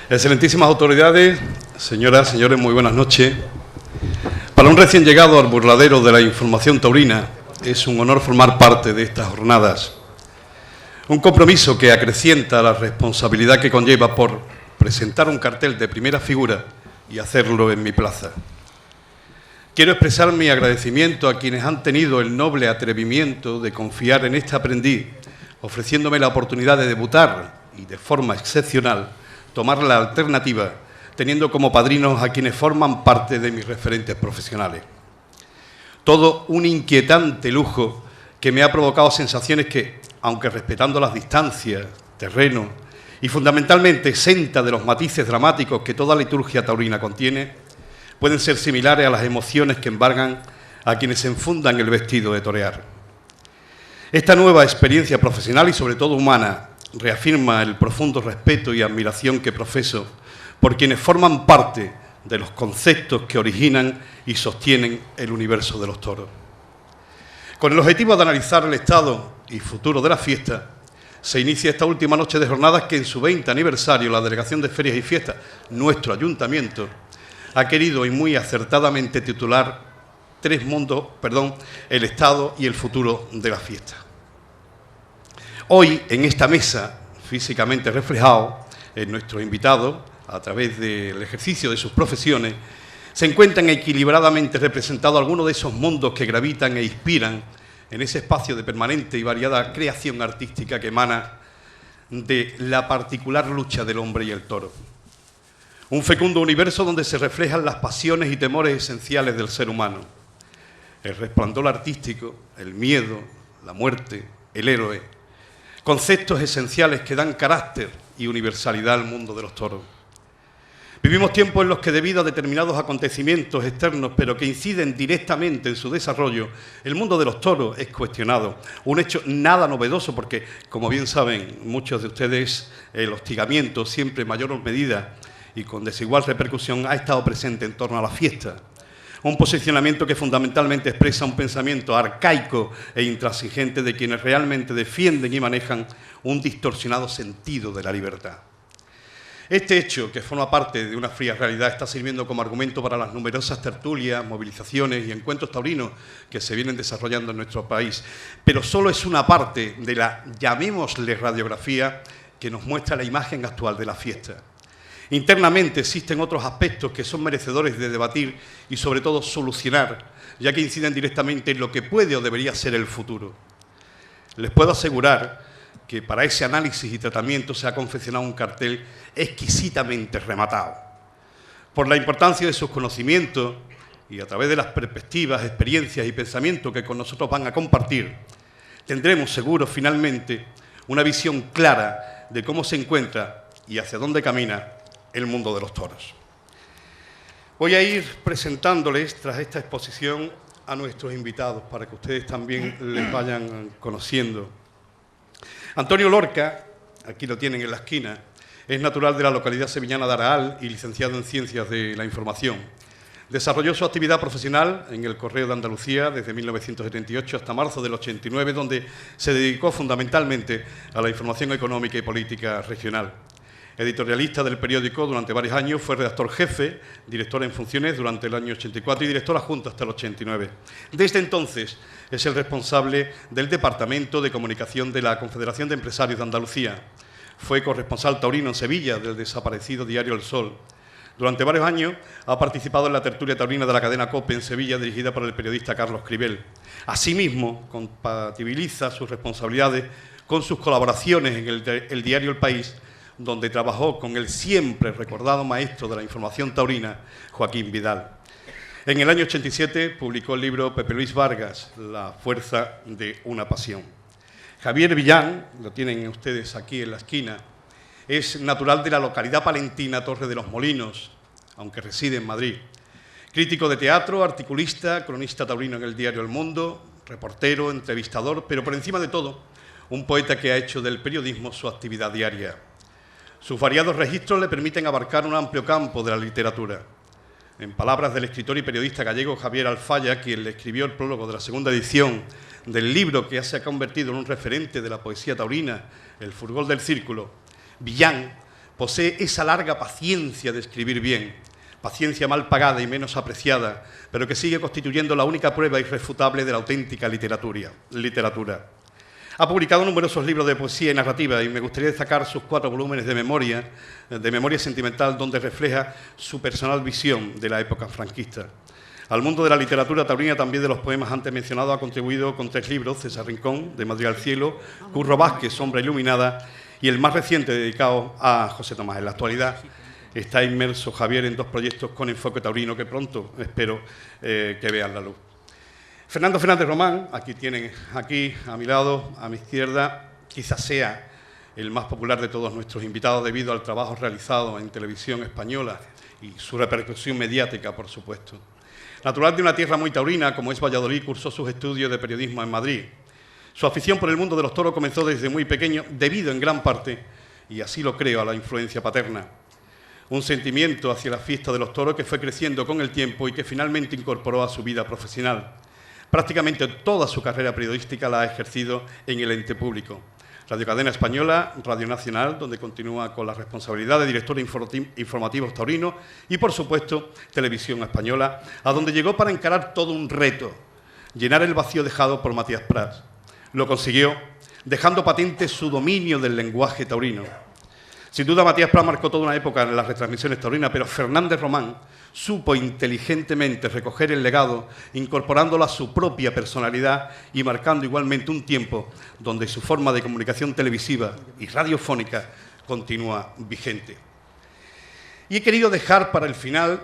Excelentísimas autoridades, señoras, señores, muy buenas noches. Para un recién llegado al burladero de la información taurina, es un honor formar parte de estas jornadas. Un compromiso que acrecienta la responsabilidad que conlleva por presentar un cartel de primera figura y hacerlo en mi plaza. Quiero expresar mi agradecimiento a quienes han tenido el noble atrevimiento de confiar en este aprendiz, ofreciéndome la oportunidad de debutar y de forma excepcional tomar la alternativa, teniendo como padrinos a quienes forman parte de mis referentes profesionales. Todo un inquietante lujo que me ha provocado sensaciones que, aunque respetando las distancias, terreno y fundamentalmente exenta de los matices dramáticos que toda liturgia taurina contiene, pueden ser similares a las emociones que embargan a quienes se enfundan el vestido de torear. Esta nueva experiencia profesional y sobre todo humana reafirma el profundo respeto y admiración que profeso por quienes forman parte de los conceptos que originan y sostienen el universo de los toros. Con el objetivo de analizar el estado y futuro de la fiesta, se inicia esta última noche de jornadas que en su 20 aniversario la Delegación de Ferias y Fiestas, nuestro ayuntamiento, ha querido y muy acertadamente titular el estado y el futuro de la fiesta. Hoy, en esta mesa, físicamente reflejado en nuestros invitados, a través del ejercicio de sus profesiones, se encuentran equilibradamente representados algunos de esos mundos que gravitan e inspiran en ese espacio de permanente y variada creación artística que emana de la particular lucha del hombre y el toro. Un fecundo universo donde se reflejan las pasiones y temores esenciales del ser humano, el resplandor artístico, el miedo, la muerte, el héroe, conceptos esenciales que dan carácter y universalidad al mundo de los toros. Vivimos tiempos en los que, debido a determinados acontecimientos externos, pero que inciden directamente en su desarrollo, el mundo de los toros es cuestionado. Un hecho nada novedoso porque, como bien saben muchos de ustedes, el hostigamiento, siempre en mayor medida y con desigual repercusión, ha estado presente en torno a la fiesta. Un posicionamiento que fundamentalmente expresa un pensamiento arcaico e intransigente de quienes realmente defienden y manejan un distorsionado sentido de la libertad. Este hecho, que forma parte de una fría realidad, está sirviendo como argumento para las numerosas tertulias, movilizaciones y encuentros taurinos que se vienen desarrollando en nuestro país, pero solo es una parte de la, llamémosle, radiografía que nos muestra la imagen actual de la fiesta. Internamente existen otros aspectos que son merecedores de debatir y sobre todo solucionar, ya que inciden directamente en lo que puede o debería ser el futuro. Les puedo asegurar que para ese análisis y tratamiento se ha confeccionado un cartel exquisitamente rematado. Por la importancia de sus conocimientos y a través de las perspectivas, experiencias y pensamientos que con nosotros van a compartir, tendremos seguro finalmente una visión clara de cómo se encuentra y hacia dónde camina el mundo de los toros. Voy a ir presentándoles, tras esta exposición, a nuestros invitados para que ustedes también les vayan conociendo. Antonio Lorca, aquí lo tienen en la esquina, es natural de la localidad sevillana de Araal y licenciado en Ciencias de la Información. Desarrolló su actividad profesional en el Correo de Andalucía desde 1978 hasta marzo del 89, donde se dedicó fundamentalmente a la información económica y política regional. Editorialista del periódico durante varios años, fue redactor jefe, director en funciones durante el año 84 y director adjunto hasta el 89. Desde entonces es el responsable del Departamento de Comunicación de la Confederación de Empresarios de Andalucía. Fue corresponsal taurino en Sevilla del desaparecido diario El Sol. Durante varios años ha participado en la tertulia taurina de la cadena COPE en Sevilla, dirigida por el periodista Carlos Cribel. Asimismo, compatibiliza sus responsabilidades con sus colaboraciones en el diario El País, donde trabajó con el siempre recordado maestro de la información taurina, Joaquín Vidal. En el año 87 publicó el libro Pepe Luis Vargas, La fuerza de una pasión. Javier Villán, lo tienen ustedes aquí en la esquina, es natural de la localidad palentina Torre de los Molinos, aunque reside en Madrid. Crítico de teatro, articulista, cronista taurino en el diario El Mundo, reportero, entrevistador, pero por encima de todo, un poeta que ha hecho del periodismo su actividad diaria. Sus variados registros le permiten abarcar un amplio campo de la literatura. En palabras del escritor y periodista gallego Javier Alfaya, quien le escribió el prólogo de la segunda edición del libro que se ha convertido en un referente de la poesía taurina, El furgón del círculo, Villán Posee esa larga paciencia de escribir bien, paciencia mal pagada y menos apreciada, pero que sigue constituyendo la única prueba irrefutable de la auténtica literatura. Ha publicado numerosos libros de poesía y narrativa y me gustaría destacar sus 4 volúmenes de memoria sentimental, donde refleja su personal visión de la época franquista. Al mundo de la literatura taurina, también de los poemas antes mencionados, ha contribuido con 3 libros: César Rincón, De Madrid al cielo; Curro Vázquez, Sombra iluminada; y el más reciente, dedicado a José Tomás. En la actualidad está inmerso Javier en 2 proyectos con enfoque taurino que pronto espero que vean la luz. Fernando Fernández Román, aquí tienen, aquí a mi lado, a mi izquierda, quizás sea el más popular de todos nuestros invitados debido al trabajo realizado en televisión española y su repercusión mediática, por supuesto. Natural de una tierra muy taurina, como es Valladolid, cursó sus estudios de periodismo en Madrid. Su afición por el mundo de los toros comenzó desde muy pequeño, debido en gran parte, y así lo creo, a la influencia paterna. Un sentimiento hacia la fiesta de los toros que fue creciendo con el tiempo y que finalmente incorporó a su vida profesional. Prácticamente toda su carrera periodística la ha ejercido en el ente público. Radio Cadena Española, Radio Nacional, donde continúa con la responsabilidad de director informativos taurinos, y, por supuesto, Televisión Española, a donde llegó para encarar todo un reto: llenar el vacío dejado por Matías Prats. Lo consiguió, dejando patente su dominio del lenguaje taurino. Sin duda, Matías Prats marcó toda una época en las retransmisiones taurinas, pero Fernández Román supo inteligentemente recoger el legado, incorporándolo a su propia personalidad y marcando igualmente un tiempo donde su forma de comunicación televisiva y radiofónica continúa vigente. Y he querido dejar para el final,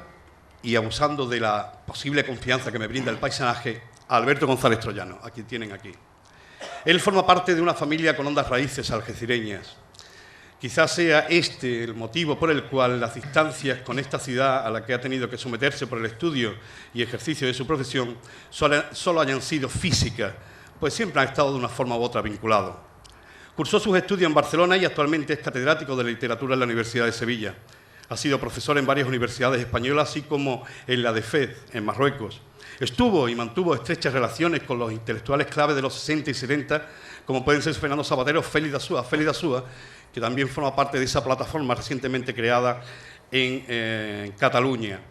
y abusando de la posible confianza que me brinda el paisanaje, a Alberto González Troyano, a quien tienen aquí. Él forma parte de una familia con hondas raíces algecireñas. Quizás sea este el motivo por el cual las distancias con esta ciudad a la que ha tenido que someterse por el estudio y ejercicio de su profesión solo hayan sido físicas, pues siempre han estado de una forma u otra vinculados. Cursó sus estudios en Barcelona y actualmente es catedrático de literatura en la Universidad de Sevilla. Ha sido profesor en varias universidades españolas, así como en la de Fez, en Marruecos. Estuvo y mantuvo estrechas relaciones con los intelectuales clave de los 60 y 70, como pueden ser Fernando Sabatero, Félix Dasúa, que también forma parte de esa plataforma recientemente creada en Cataluña,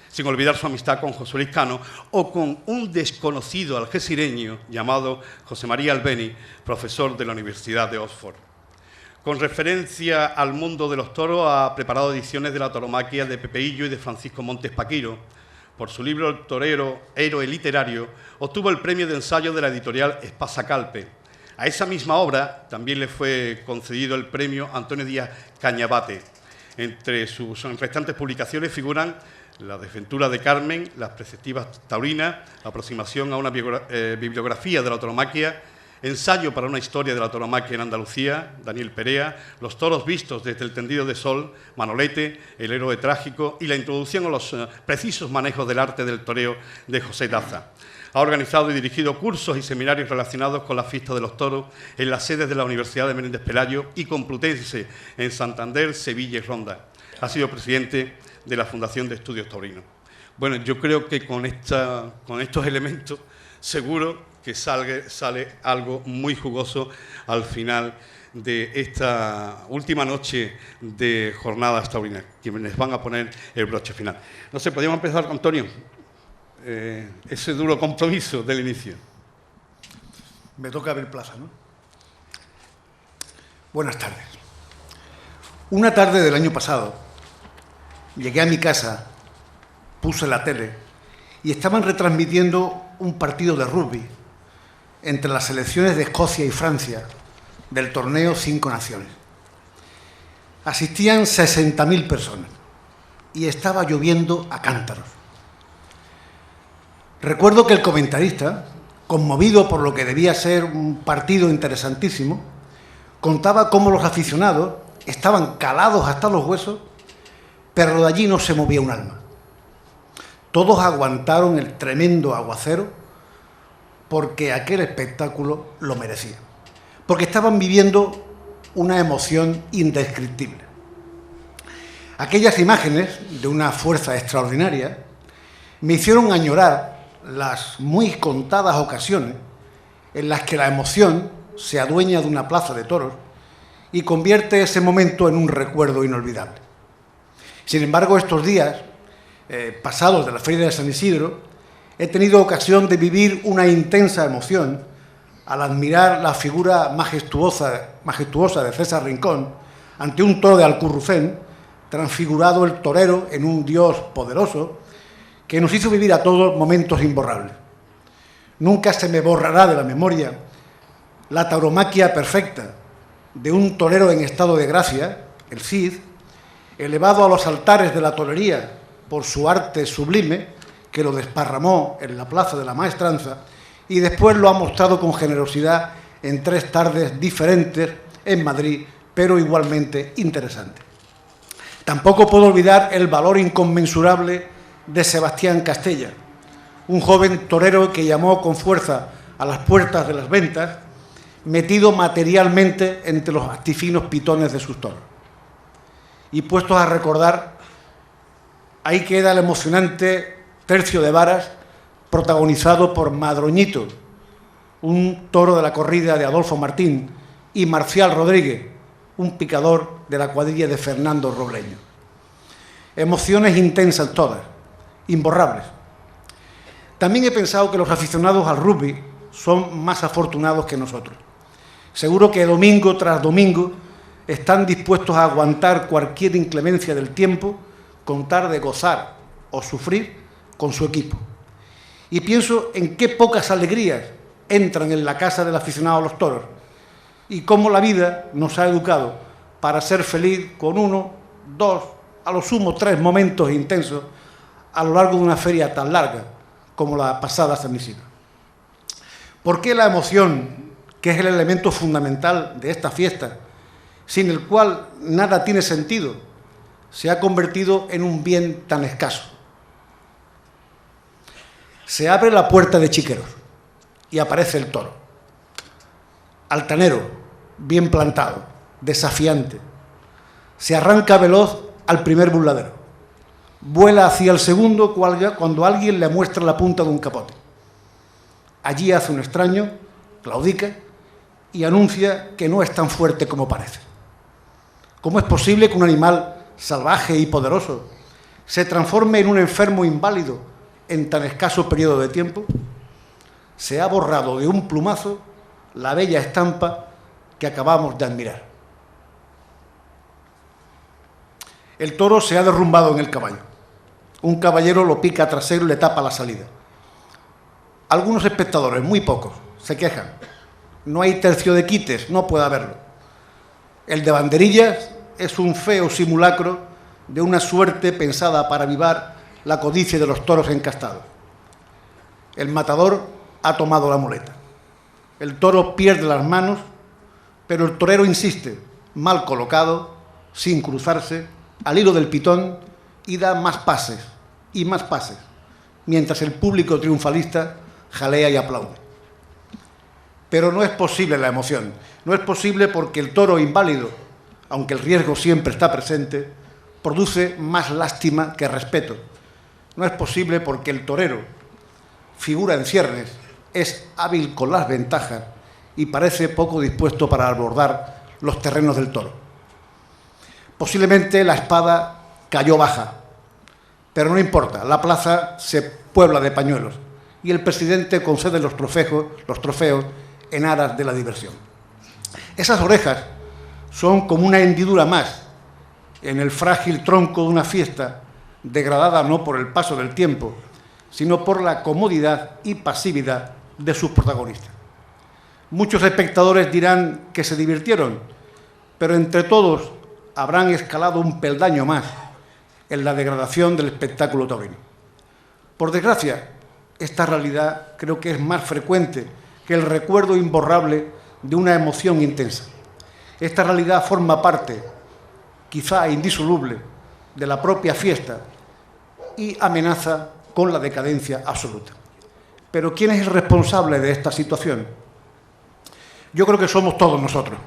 sin olvidar su amistad con José Luis Cano o con un desconocido algecireño llamado José María Albeni, profesor de la Universidad de Oxford. Con referencia al mundo de los toros, ha preparado ediciones de la tauromaquia de Pepe Illo y de Francisco Montes Paquiro. Por su libro El torero, héroe literario, obtuvo el premio de ensayo de la editorial Espasa Calpe. A esa misma obra también le fue concedido el premio Antonio Díaz Cañabate. Entre sus restantes publicaciones figuran La desventura de Carmen, Las preceptivas taurinas, Aproximación a una bibliografía de la tauromaquia, Ensayo para una historia de la tauromaquia en Andalucía, Daniel Perea, Los toros vistos desde el tendido de sol, Manolete, El héroe trágico y la introducción a los precisos manejos del arte del toreo de José Daza. Ha organizado y dirigido cursos y seminarios relacionados con la fiesta de los toros en las sedes de la Universidad de Menéndez Pelayo y Complutense en Santander, Sevilla y Ronda. Ha sido presidente de la Fundación de Estudios Taurinos. Bueno, yo creo que con estos elementos seguro que sale algo muy jugoso al final de esta última noche de jornadas taurinas, quienes van a poner el broche final. No sé, podríamos empezar, Antonio, ese duro compromiso del inicio. Me toca abrir plaza, ¿no? Buenas tardes. Una tarde del año pasado, llegué a mi casa, puse la tele y estaban retransmitiendo un partido de rugby entre las selecciones de Escocia y Francia del torneo 5 Naciones. Asistían 60.000 personas y estaba lloviendo a cántaros. Recuerdo que el comentarista, conmovido por lo que debía ser un partido interesantísimo, contaba cómo los aficionados estaban calados hasta los huesos, pero de allí no se movía un alma. Todos aguantaron el tremendo aguacero porque aquel espectáculo lo merecía, porque estaban viviendo una emoción indescriptible. Aquellas imágenes de una fuerza extraordinaria me hicieron añorar las muy contadas ocasiones en las que la emoción se adueña de una plaza de toros y convierte ese momento en un recuerdo inolvidable. Sin embargo, estos días, pasados de la Feria de San Isidro, he tenido ocasión de vivir una intensa emoción al admirar la figura majestuosa de César Rincón ante un toro de Alcurrucén, transfigurado el torero en un Dios poderoso que nos hizo vivir a todos momentos imborrables. Nunca se me borrará de la memoria la tauromaquia perfecta de un torero en estado de gracia, el Cid, elevado a los altares de la torería por su arte sublime, que lo desparramó en la Plaza de la Maestranza y después lo ha mostrado con generosidad en 3 tardes diferentes en Madrid, pero igualmente interesantes. Tampoco puedo olvidar el valor inconmensurable de Sebastián Castella, un joven torero que llamó con fuerza a las puertas de las ventas, metido materialmente entre los actifinos pitones de sus toros. Y puestos a recordar, ahí queda el emocionante tercio de varas protagonizado por Madroñito, un toro de la corrida de Adolfo Martín, y Marcial Rodríguez, un picador de la cuadrilla de Fernando Robleño. Emociones intensas todas, imborrables. También he pensado que los aficionados al rugby son más afortunados que nosotros. Seguro que domingo tras domingo están dispuestos a aguantar cualquier inclemencia del tiempo con tal de gozar o sufrir con su equipo. Y pienso en qué pocas alegrías entran en la casa del aficionado a los toros y cómo la vida nos ha educado para ser feliz con 1, 2, a lo sumo 3 momentos intensos a lo largo de una feria tan larga como la pasada San Isidro. ¿Por qué la emoción, que es el elemento fundamental de esta fiesta, sin el cual nada tiene sentido, se ha convertido en un bien tan escaso? Se abre la puerta de Chiqueros y aparece el toro. Altanero, bien plantado, desafiante. Se arranca veloz al primer burladero. Vuela hacia el segundo cuando alguien le muestra la punta de un capote. Allí hace un extraño, claudica y anuncia que no es tan fuerte como parece. ¿Cómo es posible que un animal salvaje y poderoso se transforme en un enfermo inválido en tan escaso periodo de tiempo? Se ha borrado de un plumazo la bella estampa que acabamos de admirar. El toro se ha derrumbado en el caballo. Un caballero lo pica trasero y le tapa la salida. Algunos espectadores, muy pocos, se quejan. No hay tercio de quites, no puede haberlo. El de banderillas es un feo simulacro de una suerte pensada para avivar la codicia de los toros encastados. El matador ha tomado la muleta. El toro pierde las manos, pero el torero insiste, mal colocado, sin cruzarse, al hilo del pitón y da más pases, mientras el público triunfalista jalea y aplaude. Pero no es posible la emoción, no es posible porque el toro inválido, aunque el riesgo siempre está presente, produce más lástima que respeto. No es posible porque el torero, figura en ciernes, es hábil con las ventajas y parece poco dispuesto para abordar los terrenos del toro. Posiblemente la espada cayó baja, pero no importa, la plaza se puebla de pañuelos y el presidente concede los trofeos en aras de la diversión. Esas orejas son como una hendidura más en el frágil tronco de una fiesta degradada no por el paso del tiempo, sino por la comodidad y pasividad de sus protagonistas. Muchos espectadores dirán que se divirtieron, pero entre todos habrán escalado un peldaño más en la degradación del espectáculo taurino. Por desgracia, esta realidad creo que es más frecuente que el recuerdo imborrable de una emoción intensa. Esta realidad forma parte, quizá indisoluble, de la propia fiesta y amenaza con la decadencia absoluta. Pero ¿quién es el responsable de esta situación? Yo creo que somos todos nosotros.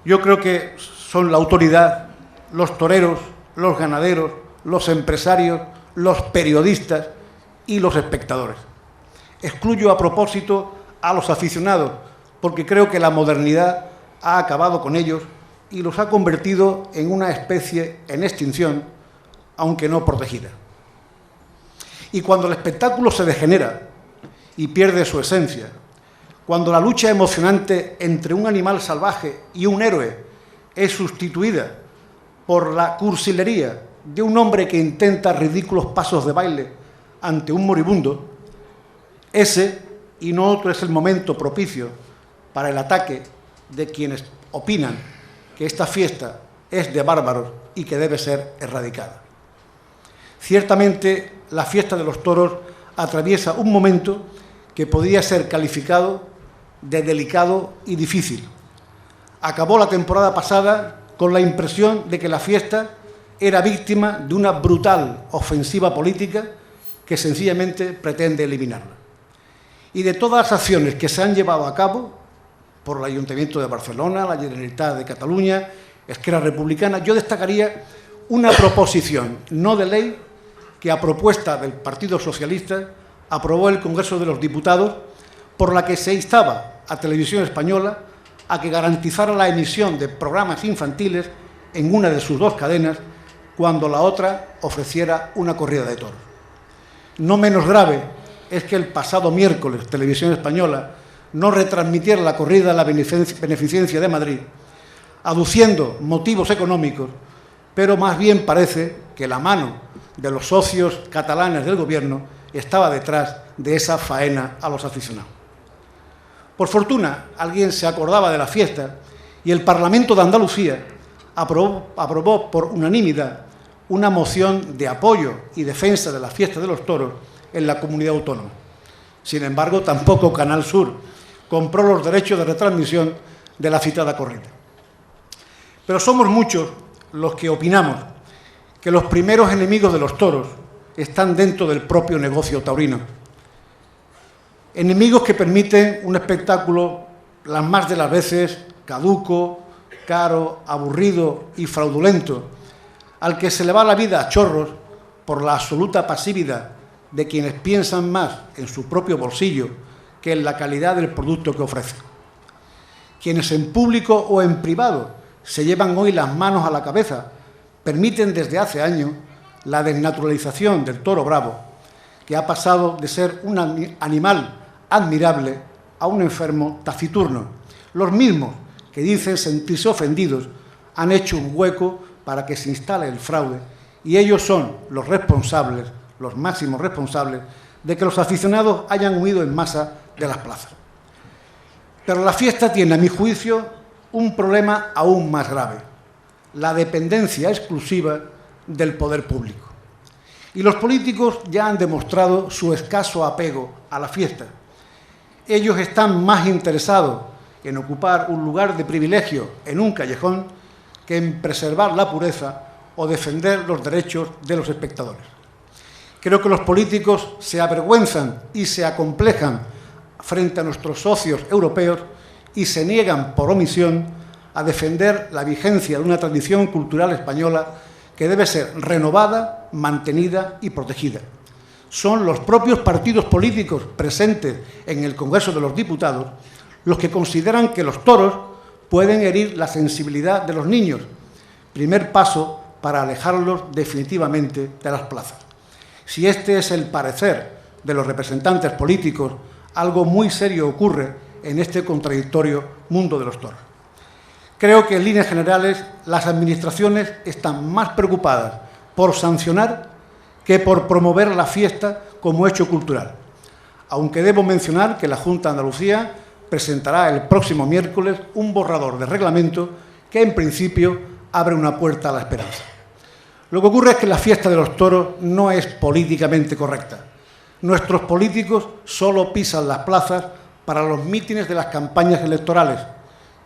Yo creo que son la autoridad, los toreros, los ganaderos, los empresarios, los periodistas y los espectadores. Excluyo a propósito a los aficionados, porque creo que la modernidad ha acabado con ellos y los ha convertido en una especie en extinción, aunque no protegida. Y cuando el espectáculo se degenera y pierde su esencia, cuando la lucha emocionante entre un animal salvaje y un héroe es sustituida por la cursilería de un hombre que intenta ridículos pasos de baile ante un moribundo, ese y no otro es el momento propicio para el ataque de quienes opinan que esta fiesta es de bárbaros y que debe ser erradicada. Ciertamente, la fiesta de los toros atraviesa un momento que podría ser calificado de delicado y difícil. Acabó la temporada pasada con la impresión de que la fiesta era víctima de una brutal ofensiva política que sencillamente pretende eliminarla. Y de todas las acciones que se han llevado a cabo por el Ayuntamiento de Barcelona, la Generalitat de Cataluña, Esquerra Republicana, yo destacaría una proposición no de ley que, a propuesta del Partido Socialista, aprobó el Congreso de los Diputados, por la que se instaba a Televisión Española a que garantizara la emisión de programas infantiles en una de sus dos cadenas cuando la otra ofreciera una corrida de toros. No menos grave es que el pasado miércoles Televisión Española no retransmitiera la corrida de la Beneficencia de Madrid, aduciendo motivos económicos, pero más bien parece que la mano de los socios catalanes del Gobierno estaba detrás de esa faena a los aficionados. Por fortuna, alguien se acordaba de la fiesta y el Parlamento de Andalucía aprobó por unanimidad una moción de apoyo y defensa de la fiesta de los toros en la comunidad autónoma. Sin embargo, tampoco Canal Sur compró los derechos de retransmisión de la citada corrida. Pero somos muchos los que opinamos que los primeros enemigos de los toros están dentro del propio negocio taurino. Enemigos que permiten un espectáculo las más de las veces caduco, caro, aburrido y fraudulento, al que se le va la vida a chorros por la absoluta pasividad de quienes piensan más en su propio bolsillo que en la calidad del producto que ofrecen. Quienes en público o en privado se llevan hoy las manos a la cabeza permiten desde hace años la desnaturalización del toro bravo, que ha pasado de ser un animal admirable a un enfermo taciturno. Los mismos que dicen sentirse ofendidos han hecho un hueco para que se instale el fraude y ellos son los responsables, los máximos responsables, de que los aficionados hayan huido en masa de las plazas. Pero la fiesta tiene, a mi juicio, un problema aún más grave: la dependencia exclusiva del poder público. Y los políticos ya han demostrado su escaso apego a la fiesta. Ellos están más interesados en ocupar un lugar de privilegio en un callejón que en preservar la pureza o defender los derechos de los espectadores. Creo que los políticos se avergüenzan y se acomplejan frente a nuestros socios europeos y se niegan por omisión a defender la vigencia de una tradición cultural española que debe ser renovada, mantenida y protegida. Son los propios partidos políticos presentes en el Congreso de los Diputados los que consideran que los toros pueden herir la sensibilidad de los niños, primer paso para alejarlos definitivamente de las plazas. Si este es el parecer de los representantes políticos, algo muy serio ocurre en este contradictorio mundo de los toros. Creo que en líneas generales las administraciones están más preocupadas por sancionar que por promover la fiesta como hecho cultural, aunque debo mencionar que la Junta de Andalucía presentará el próximo miércoles un borrador de reglamento que en principio abre una puerta a la esperanza. Lo que ocurre es que la fiesta de los toros no es políticamente correcta. Nuestros políticos solo pisan las plazas para los mítines de las campañas electorales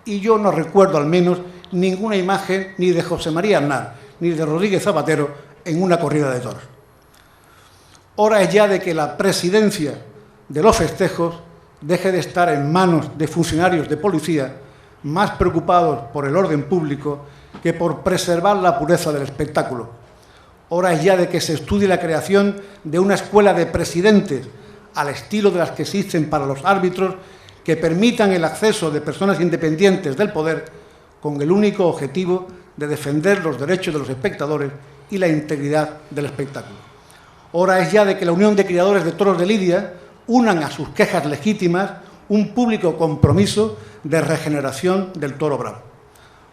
y yo no recuerdo al menos ninguna imagen ni de José María Aznar ni de Rodríguez Zapatero en una corrida de toros. Hora es ya de que la presidencia de los festejos deje de estar en manos de funcionarios de policía más preocupados por el orden público que por preservar la pureza del espectáculo. Hora es ya de que se estudie la creación de una escuela de presidentes al estilo de las que existen para los árbitros, que permitan el acceso de personas independientes del poder con el único objetivo de defender los derechos de los espectadores y la integridad del espectáculo. Hora es ya de que la Unión de Criadores de Toros de Lidia unan a sus quejas legítimas un público compromiso de regeneración del toro bravo.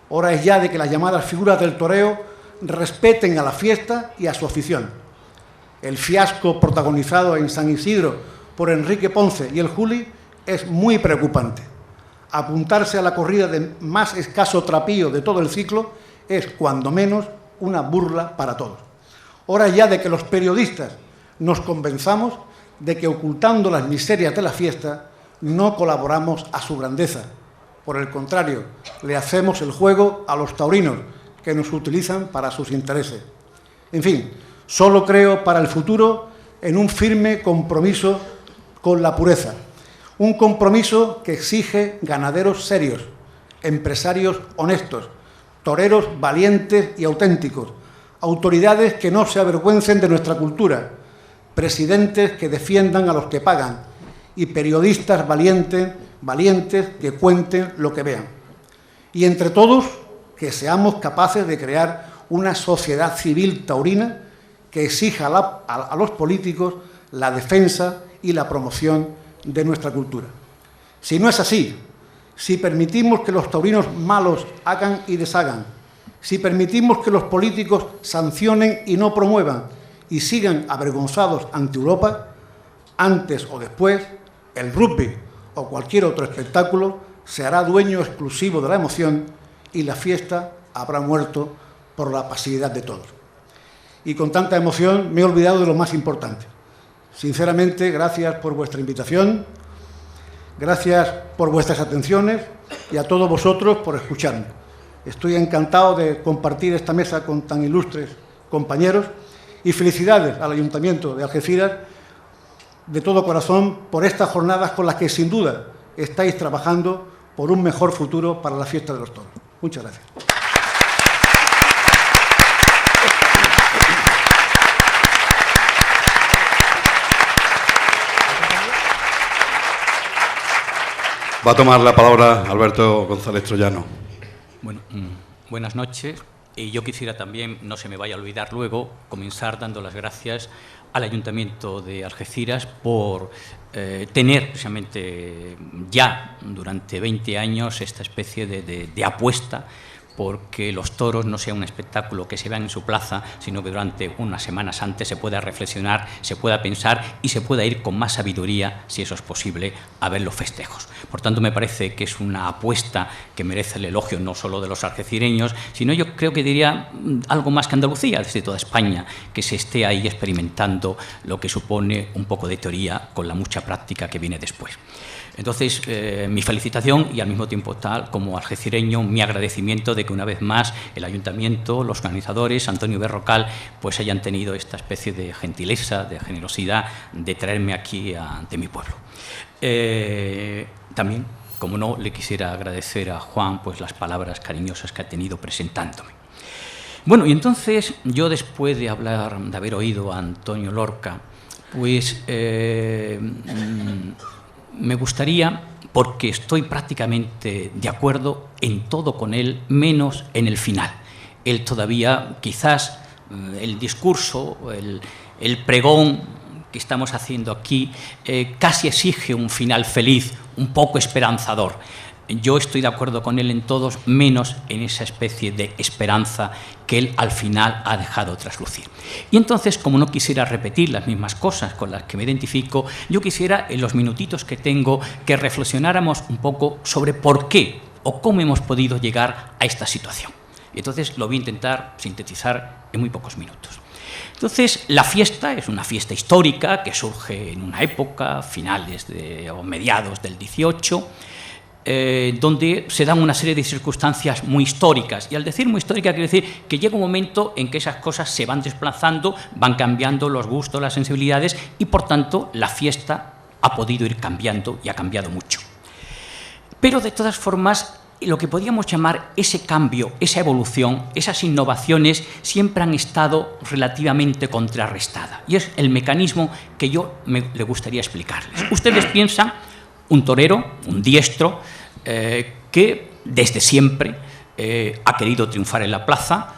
Hora es ya de que las llamadas figuras del toreo respeten a la fiesta y a su afición. El fiasco protagonizado en San Isidro por Enrique Ponce y el Juli es muy preocupante. Apuntarse a la corrida de más escaso trapío de todo el ciclo es, cuando menos, una burla para todos. Hora ya de que los periodistas nos convenzamos de que, ocultando las miserias de la fiesta, no colaboramos a su grandeza. Por el contrario, le hacemos el juego a los taurinos, que nos utilizan para sus intereses. En fin, solo creo para el futuro en un firme compromiso con la pureza, un compromiso que exige ganaderos serios, empresarios honestos, toreros valientes y auténticos, autoridades que no se avergüencen de nuestra cultura, presidentes que defiendan a los que pagan y periodistas valientes que cuenten lo que vean. Y entre todos, que seamos capaces de crear una sociedad civil taurina que exija a los políticos la defensa y la promoción de nuestra cultura. Si no es así, si permitimos que los taurinos malos hagan y deshagan, si permitimos que los políticos sancionen y no promuevan y sigan avergonzados ante Europa, antes o después, el rugby o cualquier otro espectáculo se hará dueño exclusivo de la emoción y la fiesta habrá muerto por la pasividad de todos. Y con tanta emoción me he olvidado de lo más importante. Sinceramente, gracias por vuestra invitación, gracias por vuestras atenciones y a todos vosotros por escucharme. Estoy encantado de compartir esta mesa con tan ilustres compañeros y felicidades al Ayuntamiento de Algeciras de todo corazón por estas jornadas con las que sin duda estáis trabajando por un mejor futuro para la fiesta de los toros. Muchas gracias. Va a tomar la palabra Alberto González Troyano. Bueno, buenas noches. Y yo quisiera también, no se me vaya a olvidar luego, comenzar dando las gracias al Ayuntamiento de Algeciras por tener precisamente ya durante 20 años esta especie de apuesta porque los toros no sean un espectáculo que se vean en su plaza, sino que durante unas semanas antes se pueda reflexionar, se pueda pensar y se pueda ir con más sabiduría, si eso es posible, a ver los festejos. Por tanto, me parece que es una apuesta que merece el elogio no solo de los algecireños, sino yo creo que diría algo más que Andalucía, desde toda España, que se esté ahí experimentando lo que supone un poco de teoría con la mucha práctica que viene después. Entonces, mi felicitación y al mismo tiempo, tal como algecireño, mi agradecimiento de que una vez más el Ayuntamiento, los organizadores, Antonio Berrocal, pues hayan tenido esta especie de gentileza, de generosidad de traerme aquí ante mi pueblo. También, como no, le quisiera agradecer a Juan pues las palabras cariñosas que ha tenido presentándome. Bueno, y entonces yo, después de haber oído a Antonio Lorca, pues me gustaría, porque estoy prácticamente de acuerdo en todo con él, menos en el final. Él todavía, quizás, el discurso, el pregón que estamos haciendo aquí, casi exige un final feliz, un poco esperanzador. Yo estoy de acuerdo con él en todos, menos en esa especie de esperanza que él al final ha dejado traslucir. Y entonces, como no quisiera repetir las mismas cosas con las que me identifico, yo quisiera, en los minutitos que tengo, que reflexionáramos un poco sobre por qué o cómo hemos podido llegar a esta situación. Y entonces lo voy a intentar sintetizar en muy pocos minutos. Entonces, la fiesta es una fiesta histórica que surge en una época, finales o mediados del 18, donde se dan una serie de circunstancias muy históricas. Y al decir muy histórica, quiere decir que llega un momento en que esas cosas se van desplazando, van cambiando los gustos, las sensibilidades, y por tanto la fiesta ha podido ir cambiando y ha cambiado mucho. Pero de todas formas, lo que podríamos llamar ese cambio, esa evolución, esas innovaciones siempre han estado relativamente contrarrestadas. Y es el mecanismo que yo le gustaría explicarles. Ustedes piensan un torero, un diestro, que desde siempre ha querido triunfar en la plaza,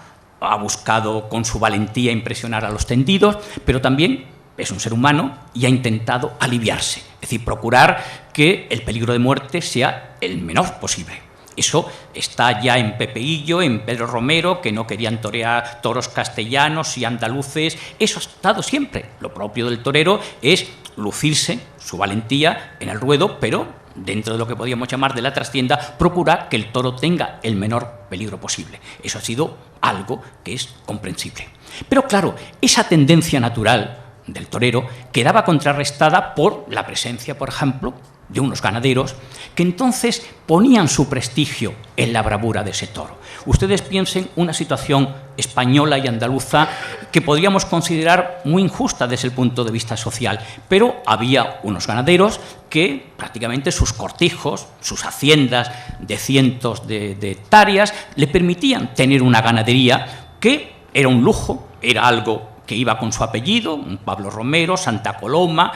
ha buscado con su valentía impresionar a los tendidos, pero también es un ser humano y ha intentado aliviarse, es decir, procurar que el peligro de muerte sea el menor posible. Eso está ya en Pepeillo, en Pedro Romero, que no querían torear toros castellanos y andaluces. Eso ha estado siempre. Lo propio del torero es lucirse su valentía en el ruedo, pero dentro de lo que podríamos llamar de la trastienda, procurar que el toro tenga el menor peligro posible. Eso ha sido algo que es comprensible. Pero claro, esa tendencia natural del torero quedaba contrarrestada por la presencia, por ejemplo, de unos ganaderos que entonces ponían su prestigio en la bravura de ese toro. Ustedes piensen una situación española y andaluza que podríamos considerar muy injusta desde el punto de vista social, pero había unos ganaderos que prácticamente sus cortijos, sus haciendas de cientos de hectáreas, le permitían tener una ganadería que era un lujo, era algo que iba con su apellido, Pablo Romero, Santa Coloma,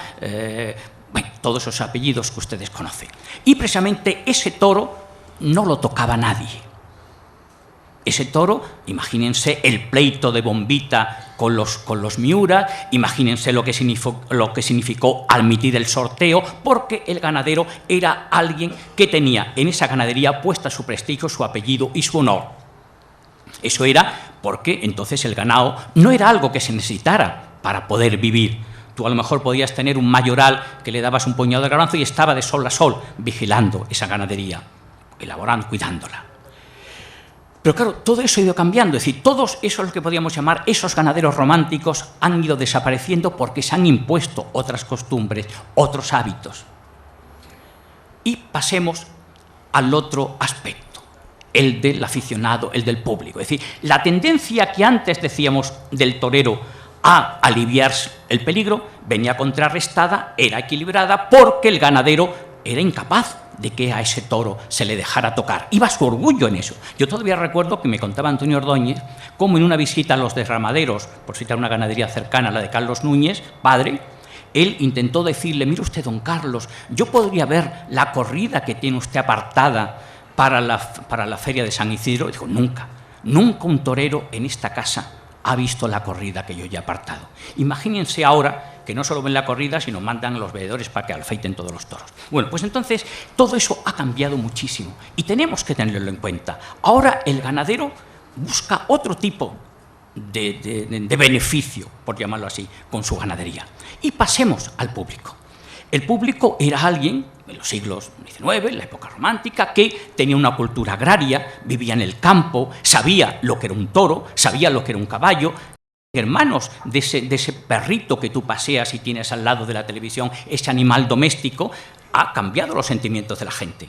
bueno, todos esos apellidos que ustedes conocen. Y precisamente ese toro no lo tocaba nadie. Ese toro, imagínense el pleito de Bombita con los Miuras, imagínense lo que significó admitir el sorteo, porque el ganadero era alguien que tenía en esa ganadería puesta su prestigio, su apellido y su honor. Eso era porque entonces el ganado no era algo que se necesitara para poder vivir. Tú a lo mejor podías tener un mayoral que le dabas un puñado de garbanzo y estaba de sol a sol vigilando esa ganadería, elaborando, cuidándola. Pero claro, todo eso ha ido cambiando, es decir, todos esos, lo que podríamos llamar esos ganaderos románticos, han ido desapareciendo porque se han impuesto otras costumbres, otros hábitos. Y pasemos al otro aspecto, el del aficionado, el del público. Es decir, la tendencia que antes decíamos del torero a aliviar el peligro venía contrarrestada, era equilibrada, porque el ganadero era incapaz de que a ese toro se le dejara tocar. Iba su orgullo en eso. Yo todavía recuerdo que me contaba Antonio Ordóñez cómo en una visita a los derramaderos, por citar una ganadería cercana a la de Carlos Núñez, padre, él intentó decirle: mire usted, don Carlos, yo podría ver la corrida que tiene usted apartada para la feria de San Isidro. Y dijo: nunca un torero en esta casa ha visto la corrida que yo ya he apartado. Imagínense ahora que no solo ven la corrida, sino mandan a los veedores para que alfeiten todos los toros. Bueno, pues entonces todo eso ha cambiado muchísimo y tenemos que tenerlo en cuenta. Ahora el ganadero busca otro tipo de beneficio, por llamarlo así, con su ganadería. Y pasemos al público. El público era alguien, en los siglos XIX, en la época romántica, que tenía una cultura agraria, vivía en el campo, sabía lo que era un toro, sabía lo que era un caballo. Hermanos de ese perrito que tú paseas y tienes al lado de la televisión, ese animal doméstico, ha cambiado los sentimientos de la gente.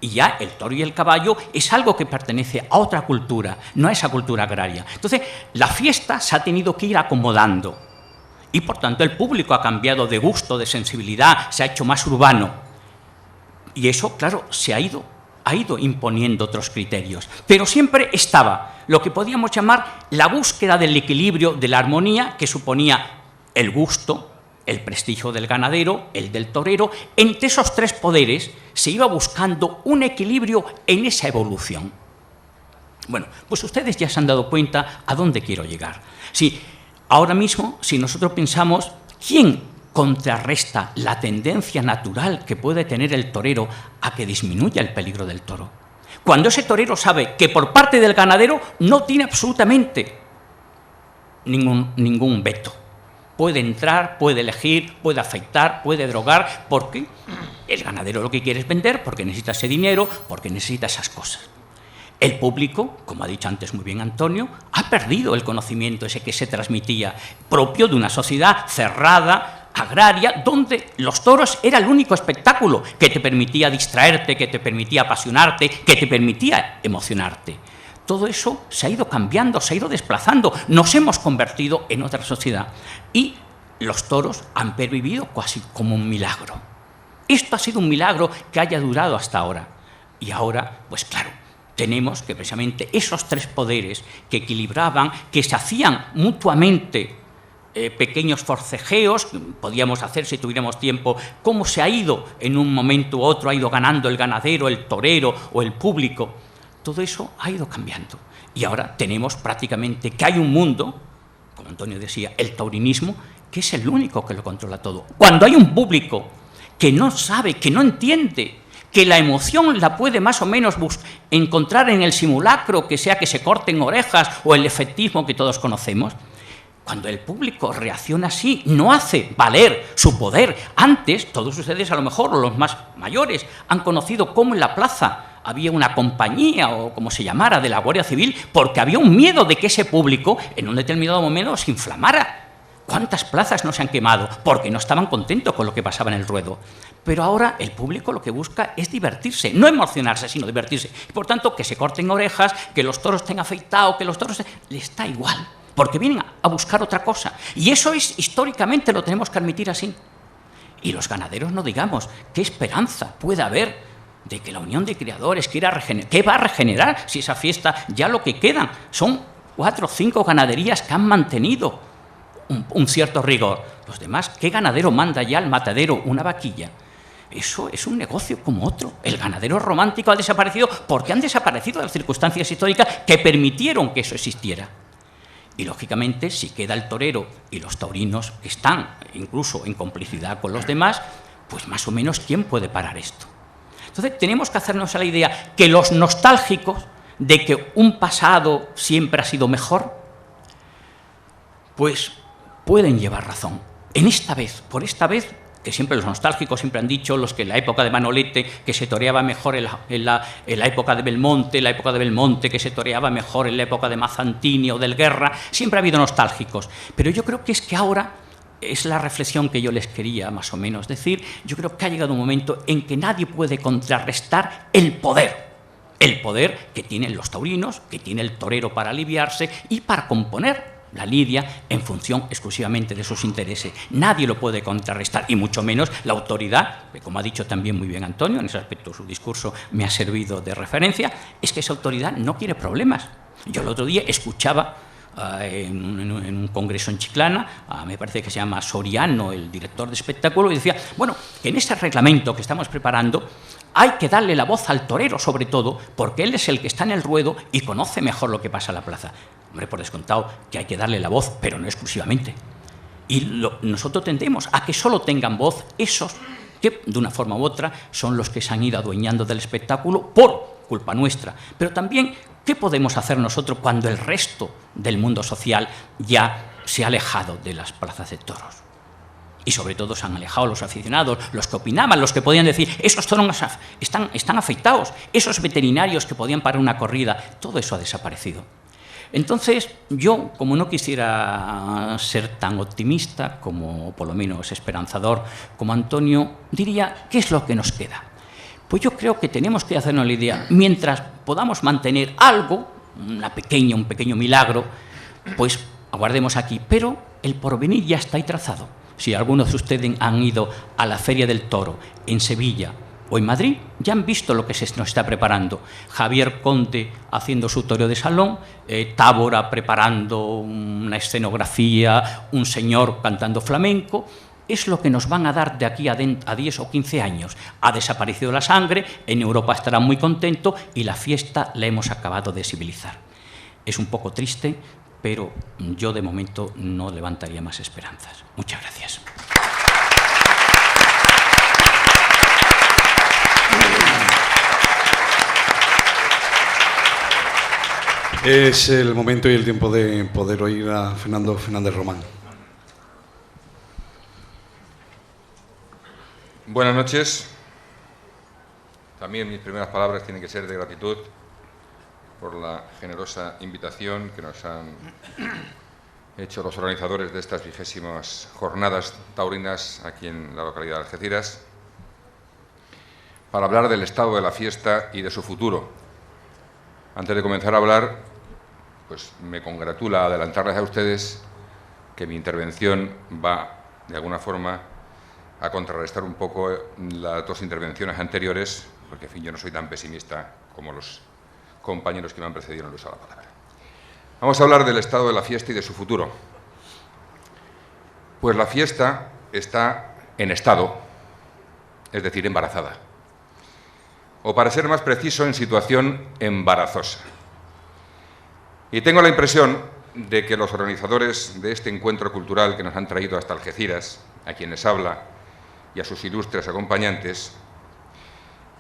Y ya el toro y el caballo es algo que pertenece a otra cultura, no a esa cultura agraria. Entonces, la fiesta se ha tenido que ir acomodando. Y por tanto el público ha cambiado de gusto, de sensibilidad, se ha hecho más urbano. Y eso, claro, ha ido imponiendo otros criterios. Pero siempre estaba lo que podíamos llamar la búsqueda del equilibrio, de la armonía, que suponía el gusto, el prestigio del ganadero, el del torero. Entre esos tres poderes se iba buscando un equilibrio en esa evolución. Bueno, pues ustedes ya se han dado cuenta a dónde quiero llegar. Sí, ahora mismo, si nosotros pensamos, ¿quién contrarresta la tendencia natural que puede tener el torero a que disminuya el peligro del toro? Cuando ese torero sabe que por parte del ganadero no tiene absolutamente ningún veto. Puede entrar, puede elegir, puede afeitar, puede drogar, porque el ganadero lo que quiere es vender, porque necesita ese dinero, porque necesita esas cosas. El público, como ha dicho antes muy bien Antonio, ha perdido el conocimiento ese que se transmitía, propio de una sociedad cerrada, agraria, donde los toros era el único espectáculo que te permitía distraerte, que te permitía apasionarte, que te permitía emocionarte. Todo eso se ha ido cambiando, se ha ido desplazando, nos hemos convertido en otra sociedad y los toros han pervivido casi como un milagro. Esto ha sido un milagro que haya durado hasta ahora. Y ahora, pues claro, tenemos que precisamente esos tres poderes que equilibraban, que se hacían mutuamente pequeños forcejeos, que podíamos hacer si tuviéramos tiempo, cómo se ha ido en un momento u otro, ha ido ganando el ganadero, el torero o el público. todo eso ha ido cambiando. Y ahora tenemos prácticamente que hay un mundo, como Antonio decía, el taurinismo, que es el único que lo controla todo. Cuando hay un público que no sabe, que no entiende, que la emoción la puede más o menos encontrar en el simulacro, que sea que se corten orejas o el efectismo que todos conocemos, cuando el público reacciona así, no hace valer su poder. Antes, todos ustedes a lo mejor, los más mayores, han conocido cómo en la plaza había una compañía, o como se llamara, de la Guardia Civil, porque había un miedo de que ese público en un determinado momento se inflamara. ¿Cuántas plazas no se han quemado? Porque no estaban contentos con lo que pasaba en el ruedo. Pero ahora el público lo que busca es divertirse, no emocionarse, sino divertirse. Y por tanto, que se corten orejas, que los toros estén afeitados, que los toros... Les da igual, porque vienen a buscar otra cosa. Y eso es, históricamente, lo tenemos que admitir así. Y los ganaderos, no digamos, ¿qué esperanza puede haber de que la Unión de Criadores quiera regenerar? ¿Qué va a regenerar si esa fiesta ya lo que quedan son 4 o 5 ganaderías que han mantenido un cierto rigor? Los demás, ¿qué ganadero manda ya al matadero una vaquilla? Eso es un negocio como otro. El ganadero romántico ha desaparecido porque han desaparecido las circunstancias históricas que permitieron que eso existiera. Y, lógicamente, si queda el torero y los taurinos que están incluso en complicidad con los demás, pues más o menos, ¿quién puede parar esto? Entonces, tenemos que hacernos a la idea que los nostálgicos de que un pasado siempre ha sido mejor, pues pueden llevar razón. Por esta vez, que siempre los nostálgicos siempre han dicho, los que en la época de Manolete, que se toreaba mejor en la época de Belmonte, que se toreaba mejor en la época de Mazzantini o del Guerra, siempre ha habido nostálgicos. Pero yo creo que es que ahora, es la reflexión que yo les quería más o menos decir, yo creo que ha llegado un momento en que nadie puede contrarrestar el poder que tienen los taurinos, que tiene el torero para aliviarse y para componer la lidia en función exclusivamente de sus intereses. Nadie lo puede contrarrestar, y mucho menos la autoridad, que, como ha dicho también muy bien Antonio, en ese aspecto su discurso me ha servido de referencia, es que esa autoridad no quiere problemas. Yo el otro día escuchaba en un congreso en Chiclana, me parece que se llama Soriano, el director de espectáculo, y decía, bueno, que en ese reglamento que estamos preparando hay que darle la voz al torero, sobre todo, porque él es el que está en el ruedo y conoce mejor lo que pasa en la plaza. Hombre, por descontado que hay que darle la voz, pero no exclusivamente. Y nosotros tendemos a que solo tengan voz esos que, de una forma u otra, son los que se han ido adueñando del espectáculo por culpa nuestra. Pero también, ¿qué podemos hacer nosotros cuando el resto del mundo social ya se ha alejado de las plazas de toros? Y sobre todo se han alejado los aficionados, los que opinaban, los que podían decir, esos toros están afeitados, esos veterinarios que podían parar una corrida, todo eso ha desaparecido. Entonces, yo, como no quisiera ser tan optimista, como por lo menos esperanzador como Antonio, diría, ¿qué es lo que nos queda? Pues yo creo que tenemos que hacernos la idea, mientras podamos mantener algo, un pequeño milagro, pues aguardemos aquí, pero el porvenir ya está ahí trazado. Si algunos de ustedes han ido a la Feria del Toro en Sevilla o en Madrid, ya han visto lo que nos está preparando. Javier Conde haciendo su toreo de salón, Tábora preparando una escenografía, un señor cantando flamenco. Es lo que nos van a dar de aquí a 10 o 15 años. Ha desaparecido la sangre, en Europa estarán muy contentos y la fiesta la hemos acabado de civilizar. Es un poco triste, pero yo de momento no levantaría más esperanzas. Muchas gracias. Es el momento y el tiempo de poder oír a Fernando Fernández Román. Buenas noches. También mis primeras palabras tienen que ser de gratitud por la generosa invitación que nos han hecho los organizadores de estas 20º jornadas taurinas aquí en la localidad de Algeciras, para hablar del estado de la fiesta y de su futuro. Antes de comenzar a hablar, pues me congratula adelantarles a ustedes que mi intervención va, de alguna forma, a contrarrestar un poco las dos intervenciones anteriores, porque, en fin, yo no soy tan pesimista como los compañeros que me han precedido en el uso de la palabra. Vamos a hablar del estado de la fiesta y de su futuro. Pues la fiesta está en estado, es decir, embarazada. o para ser más preciso, en situación embarazosa. Y tengo la impresión de que los organizadores de este encuentro cultural que nos han traído hasta Algeciras, a quienes habla y a sus ilustres acompañantes,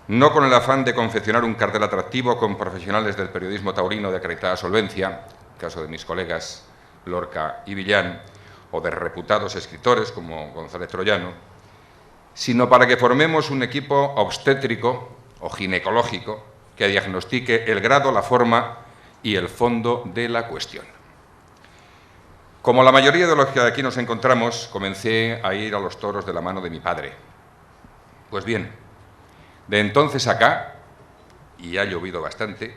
no con el afán de confeccionar un cartel atractivo con profesionales del periodismo taurino de acreditada solvencia, caso de mis colegas Lorca y Villán, o de reputados escritores como González Troyano, sino para que formemos un equipo obstétrico o ginecológico que diagnostique el grado, la forma y el fondo de la cuestión. Como la mayoría de los que aquí nos encontramos, comencé a ir a los toros de la mano de mi padre. Pues bien, de entonces acá, y ha llovido bastante,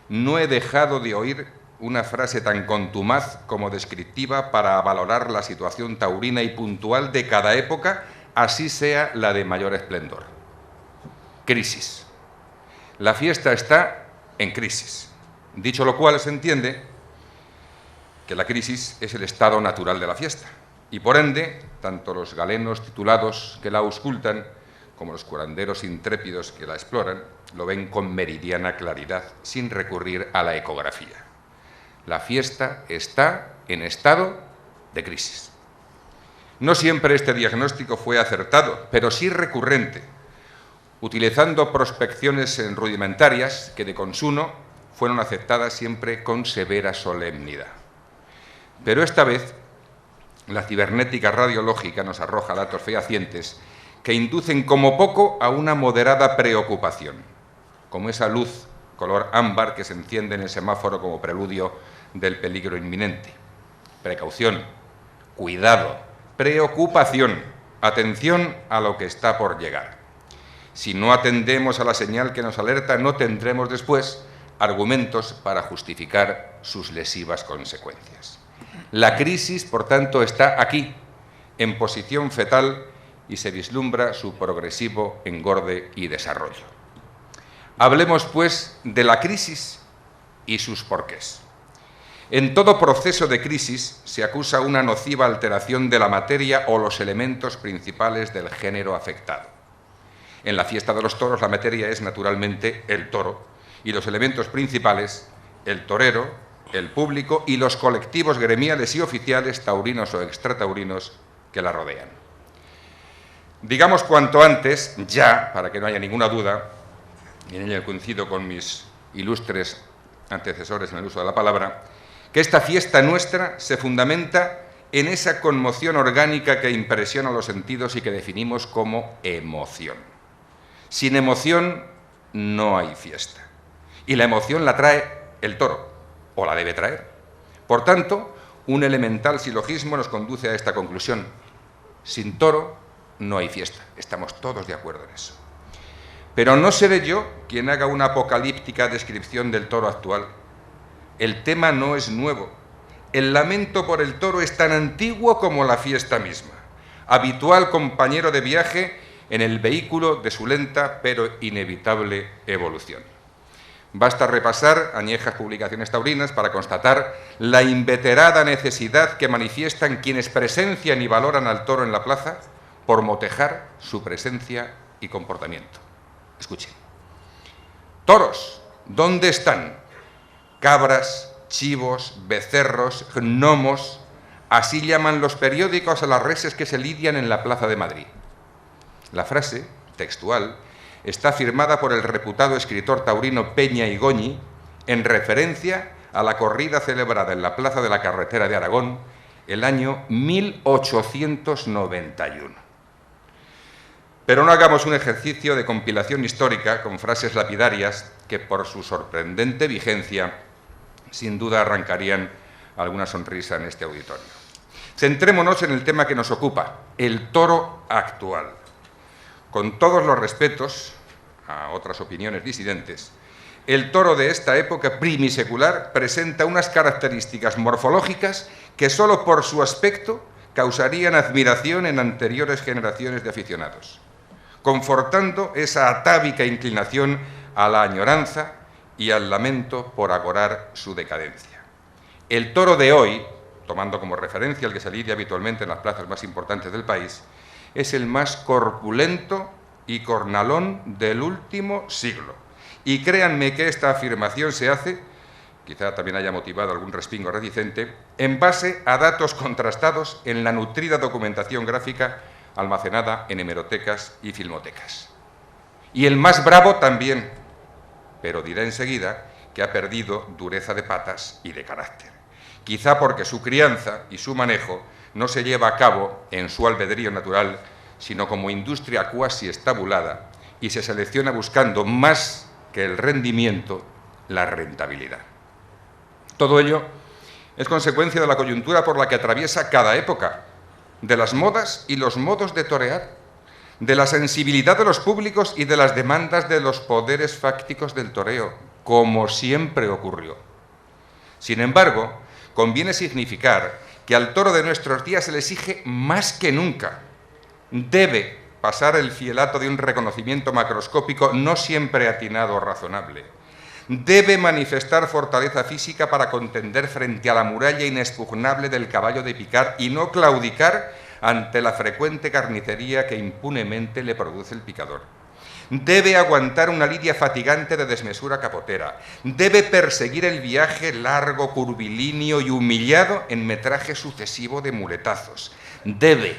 no he dejado de oír una frase tan contumaz como descriptiva para valorar la situación taurina y puntual de cada época, así sea la de mayor esplendor. Crisis. La fiesta está en crisis. Dicho lo cual, se entiende que la crisis es el estado natural de la fiesta, y por ende, tanto los galenos titulados que la auscultan como los curanderos intrépidos que la exploran, lo ven con meridiana claridad, sin recurrir a la ecografía. La fiesta está en estado de crisis. No siempre este diagnóstico fue acertado, pero sí recurrente, utilizando prospecciones rudimentarias que de consuno fueron aceptadas siempre con severa solemnidad. Pero esta vez la cibernética radiológica nos arroja datos fehacientes que inducen como poco a una moderada preocupación, como esa luz color ámbar que se enciende en el semáforo como preludio del peligro inminente. Precaución, cuidado, preocupación, atención a lo que está por llegar. Si no atendemos a la señal que nos alerta, no tendremos después argumentos para justificar sus lesivas consecuencias. La crisis, por tanto, está aquí, en posición fetal, y se vislumbra su progresivo engorde y desarrollo. Hablemos, pues, de la crisis y sus porqués. En todo proceso de crisis se acusa una nociva alteración de la materia o los elementos principales del género afectado. En la fiesta de los toros la materia es naturalmente el toro y los elementos principales el torero, el público y los colectivos gremiales y oficiales taurinos o extrataurinos que la rodean. Digamos cuanto antes, ya, para que no haya ninguna duda, y en ello coincido con mis ilustres antecesores en el uso de la palabra, que esta fiesta nuestra se fundamenta en esa conmoción orgánica que impresiona los sentidos y que definimos como emoción. Sin emoción no hay fiesta. Y la emoción la trae el toro, o la debe traer. Por tanto, un elemental silogismo nos conduce a esta conclusión. Sin toro no hay fiesta. Estamos todos de acuerdo en eso. Pero no seré yo quien haga una apocalíptica descripción del toro actual. El tema no es nuevo. El lamento por el toro es tan antiguo como la fiesta misma, habitual compañero de viaje en el vehículo de su lenta pero inevitable evolución. Basta repasar añejas publicaciones taurinas para constatar la inveterada necesidad que manifiestan quienes presencian y valoran al toro en la plaza por motejar su presencia y comportamiento. Escuchen. Toros, ¿dónde están? Cabras, chivos, becerros, gnomos, así llaman los periódicos a las reses que se lidian en la Plaza de Madrid. La frase, textual, está firmada por el reputado escritor taurino Peña y Goñi en referencia a la corrida celebrada en la Plaza de la Carretera de Aragón el año 1891. Pero no hagamos un ejercicio de compilación histórica con frases lapidarias que por su sorprendente vigencia sin duda arrancarían alguna sonrisa en este auditorio. Centrémonos en el tema que nos ocupa, el toro actual. Con todos los respetos a otras opiniones disidentes, el toro de esta época primisecular presenta unas características morfológicas que solo por su aspecto causarían admiración en anteriores generaciones de aficionados, confortando esa atávica inclinación a la añoranza y al lamento por agorar su decadencia. El toro de hoy, tomando como referencia el que se lidia habitualmente en las plazas más importantes del país, es el más corpulento y cornalón del último siglo. Y créanme que esta afirmación se hace, quizá también haya motivado algún respingo reticente, en base a datos contrastados en la nutrida documentación gráfica almacenada en hemerotecas y filmotecas. Y el más bravo también, pero dirá enseguida que ha perdido dureza de patas y de carácter. Quizá porque su crianza y su manejo no se lleva a cabo en su albedrío natural, sino como industria cuasi estabulada, y se selecciona buscando más que el rendimiento, la rentabilidad. Todo ello es consecuencia de la coyuntura por la que atraviesa cada época, de las modas y los modos de torear, de la sensibilidad de los públicos y de las demandas de los poderes fácticos del toreo, como siempre ocurrió. Sin embargo, conviene significar que al toro de nuestros días se le exige más que nunca. Debe pasar el fielato de un reconocimiento macroscópico no siempre atinado o razonable. Debe manifestar fortaleza física para contender frente a la muralla inexpugnable del caballo de picar y no claudicar ante la frecuente carnicería que impunemente le produce el picador. Debe aguantar una lidia fatigante de desmesura capotera. Debe perseguir el viaje largo, curvilíneo y humillado en metraje sucesivo de muletazos. Debe.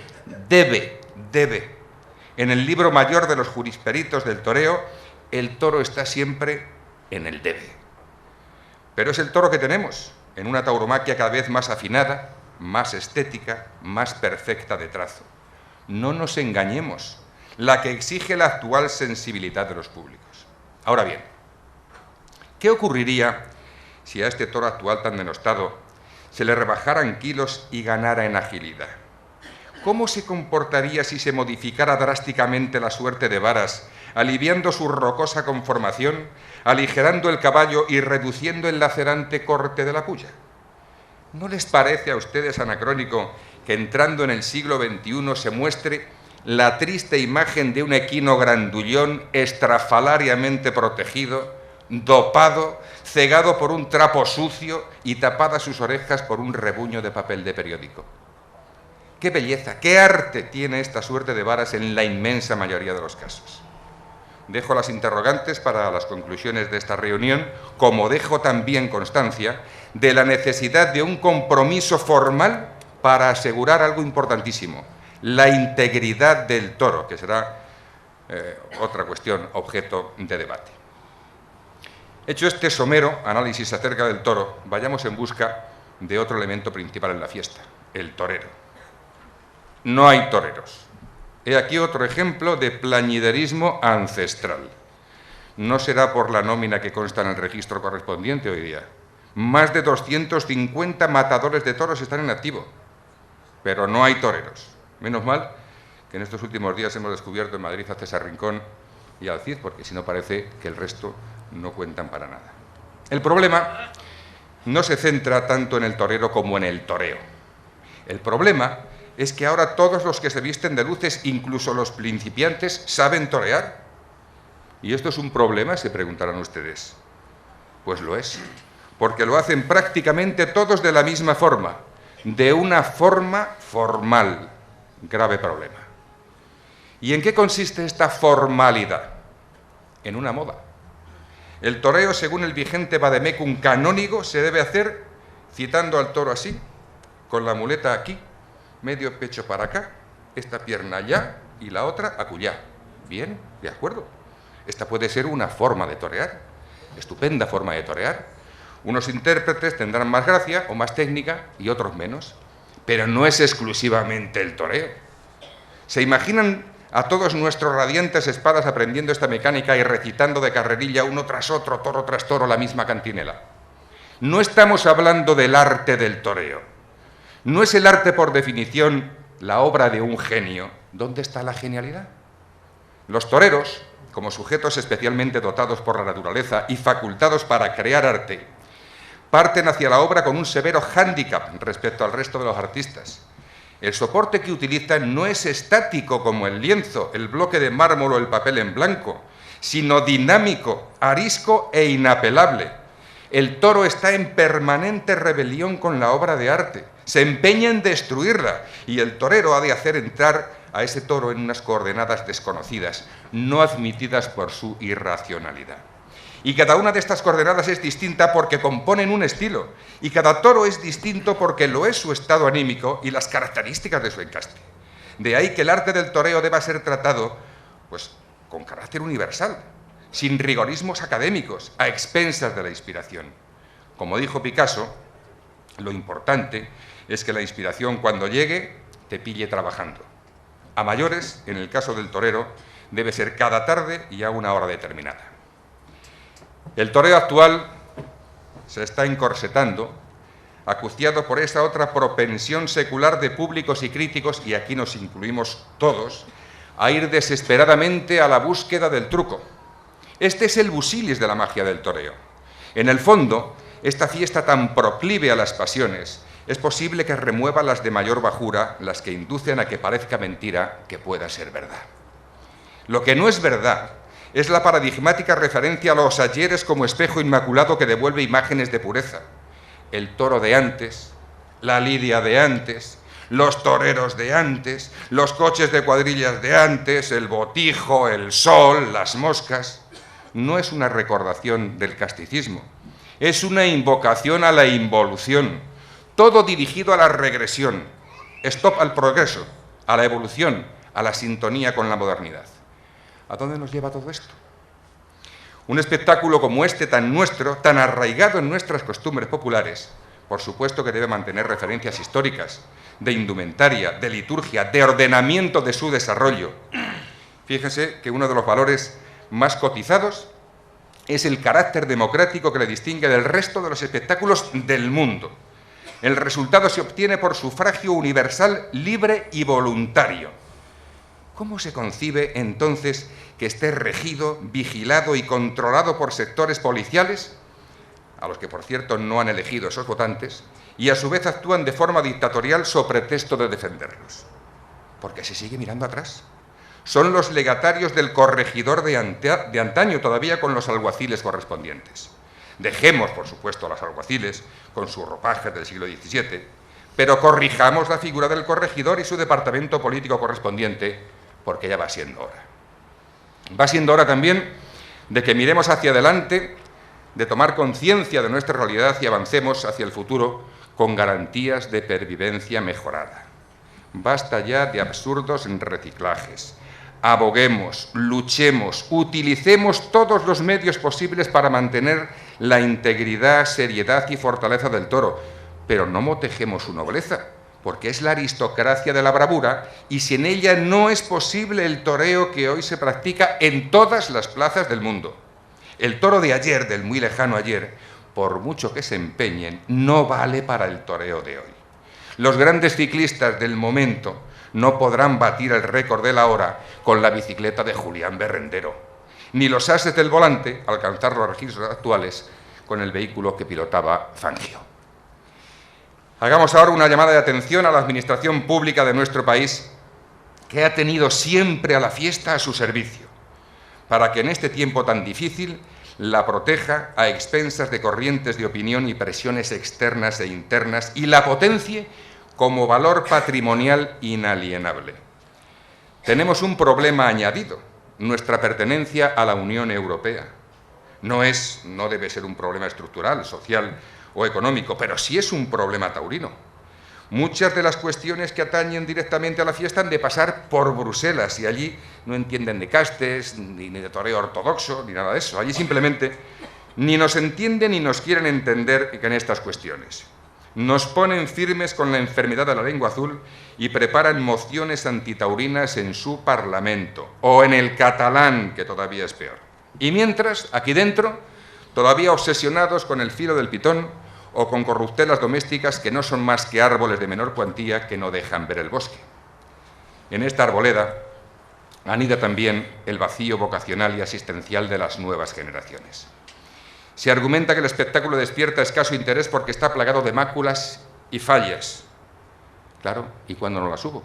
En el libro mayor de los jurisperitos del toreo, el toro está siempre en el debe. Pero es el toro que tenemos, en una tauromaquia cada vez más afinada, más estética, más perfecta de trazo. No nos engañemos, la que exige la actual sensibilidad de los públicos. Ahora bien, ¿qué ocurriría si a este toro actual tan denostado se le rebajaran kilos y ganara en agilidad? ¿Cómo se comportaría si se modificara drásticamente la suerte de varas, aliviando su rocosa conformación, aligerando el caballo y reduciendo el lacerante corte de la puya? ¿No les parece a ustedes anacrónico que entrando en el siglo XXI se muestre la triste imagen de un equino grandullón estrafalariamente protegido, dopado, cegado por un trapo sucio y tapadas sus orejas por un rebuño de papel de periódico? ¡Qué belleza, qué arte tiene esta suerte de varas en la inmensa mayoría de los casos! Dejo las interrogantes para las conclusiones de esta reunión, como dejo también constancia de la necesidad de un compromiso formal para asegurar algo importantísimo: la integridad del toro, que será otra cuestión objeto de debate. Hecho este somero análisis acerca del toro, vayamos en busca de otro elemento principal en la fiesta: el torero. No hay toreros. He aquí otro ejemplo de plañiderismo ancestral. No será por la nómina que consta en el registro correspondiente hoy día. Más de 250 matadores de toros están en activo, pero no hay toreros. Menos mal que en estos últimos días hemos descubierto en Madrid a César Rincón y al Cid, porque si no parece que el resto no cuentan para nada. El problema no se centra tanto en el torero como en el toreo. El problema es que ahora todos los que se visten de luces, incluso los principiantes, saben torear. ¿Y esto es un problema?, se preguntarán ustedes. Pues lo es, porque lo hacen prácticamente todos de la misma forma, de una forma formal. Grave problema. ¿Y en qué consiste esta formalidad? En una moda. El toreo, según el vigente vademecum canónigo, se debe hacer citando al toro así, con la muleta aquí, medio pecho para acá, esta pierna allá y la otra acullá. Bien, de acuerdo. Esta puede ser una forma de torear, estupenda forma de torear. Unos intérpretes tendrán más gracia o más técnica y otros menos, pero no es exclusivamente el toreo. ¿Se imaginan a todos nuestros radiantes espadas aprendiendo esta mecánica y recitando de carrerilla uno tras otro, toro tras toro, la misma cantinela? No estamos hablando del arte del toreo. ¿No es el arte, por definición, la obra de un genio? ¿Dónde está la genialidad? Los toreros, como sujetos especialmente dotados por la naturaleza y facultados para crear arte, parten hacia la obra con un severo hándicap respecto al resto de los artistas. El soporte que utilizan no es estático como el lienzo, el bloque de mármol o el papel en blanco, sino dinámico, arisco e inapelable. El toro está en permanente rebelión con la obra de arte, se empeña en destruirla, y el torero ha de hacer entrar a ese toro en unas coordenadas desconocidas, no admitidas por su irracionalidad. Y cada una de estas coordenadas es distinta porque componen un estilo, y cada toro es distinto porque lo es su estado anímico y las características de su encaste. De ahí que el arte del toreo deba ser tratado, pues, con carácter universal, sin rigorismos académicos, a expensas de la inspiración. Como dijo Picasso, lo importante es que la inspiración, cuando llegue, te pille trabajando. A mayores, en el caso del torero, debe ser cada tarde y a una hora determinada. El toreo actual se está encorsetando, acuciado por esa otra propensión secular de públicos y críticos, y aquí nos incluimos todos, a ir desesperadamente a la búsqueda del truco. Este es el busilis de la magia del toreo. En el fondo, esta fiesta tan proclive a las pasiones es posible que remueva las de mayor bajura, las que inducen a que parezca mentira que pueda ser verdad. Lo que no es verdad es la paradigmática referencia a los ayeres como espejo inmaculado que devuelve imágenes de pureza. El toro de antes, la lidia de antes, los toreros de antes, los coches de cuadrillas de antes, el botijo, el sol, las moscas. No es una recordación del casticismo, es una invocación a la involución, todo dirigido a la regresión, stop al progreso, a la evolución, a la sintonía con la modernidad. ¿A dónde nos lleva todo esto? Un espectáculo como este, tan nuestro, tan arraigado en nuestras costumbres populares, por supuesto que debe mantener referencias históricas, de indumentaria, de liturgia, de ordenamiento de su desarrollo. Fíjense que uno de los valores más cotizados es el carácter democrático que le distingue del resto de los espectáculos del mundo. El resultado se obtiene por sufragio universal, libre y voluntario. ¿Cómo se concibe entonces que esté regido, vigilado y controlado por sectores policiales, a los que por cierto no han elegido esos votantes, y a su vez actúan de forma dictatorial sobre pretexto de defenderlos? Porque se sigue mirando atrás. Son los legatarios del corregidor de antaño, todavía con los alguaciles correspondientes. Dejemos, por supuesto, a los alguaciles con sus ropajes del siglo XVII, pero corrijamos la figura del corregidor y su departamento político correspondiente, porque ya va siendo hora. Va siendo hora también de que miremos hacia adelante, de tomar conciencia de nuestra realidad y avancemos hacia el futuro con garantías de pervivencia mejorada. Basta ya de absurdos reciclajes. Aboguemos, luchemos, utilicemos todos los medios posibles para mantener la integridad, seriedad y fortaleza del toro, pero no motejemos su nobleza, porque es la aristocracia de la bravura y sin ella no es posible el toreo que hoy se practica en todas las plazas del mundo. El toro de ayer, del muy lejano ayer, por mucho que se empeñen, no vale para el toreo de hoy. Los grandes ciclistas del momento no podrán batir el récord de la hora con la bicicleta de Julián Berrendero, ni los ases del volante alcanzar los registros actuales con el vehículo que pilotaba Fangio. Hagamos ahora una llamada de atención a la administración pública de nuestro país, que ha tenido siempre a la fiesta a su servicio, para que en este tiempo tan difícil la proteja a expensas de corrientes de opinión y presiones externas e internas y la potencie como valor patrimonial inalienable. Tenemos un problema añadido, nuestra pertenencia a la Unión Europea. No debe ser un problema estructural, social o económico, pero sí es un problema taurino. Muchas de las cuestiones que atañen directamente a la fiesta han de pasar por Bruselas y allí no entienden de castes, ni de toreo ortodoxo, ni nada de eso. Allí simplemente ni nos entienden ni nos quieren entender en estas cuestiones. Nos ponen firmes con la enfermedad de la lengua azul y preparan mociones antitaurinas en su Parlamento, o en el catalán, que todavía es peor. Y mientras, aquí dentro, todavía obsesionados con el filo del pitón o con corruptelas domésticas que no son más que árboles de menor cuantía que no dejan ver el bosque. En esta arboleda anida también el vacío vocacional y asistencial de las nuevas generaciones. Se argumenta que el espectáculo despierta escaso interés porque está plagado de máculas y fallas. Claro, ¿y cuándo no las hubo?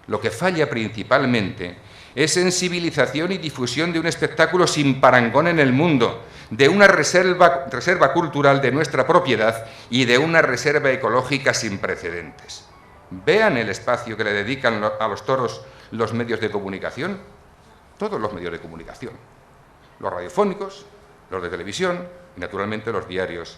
Lo que falla principalmente es sensibilización y difusión de un espectáculo sin parangón en el mundo, de una reserva cultural de nuestra propiedad y de una reserva ecológica sin precedentes. Vean el espacio que le dedican a los toros los medios de comunicación, todos los medios de comunicación, los radiofónicos, los de televisión y, naturalmente, los diarios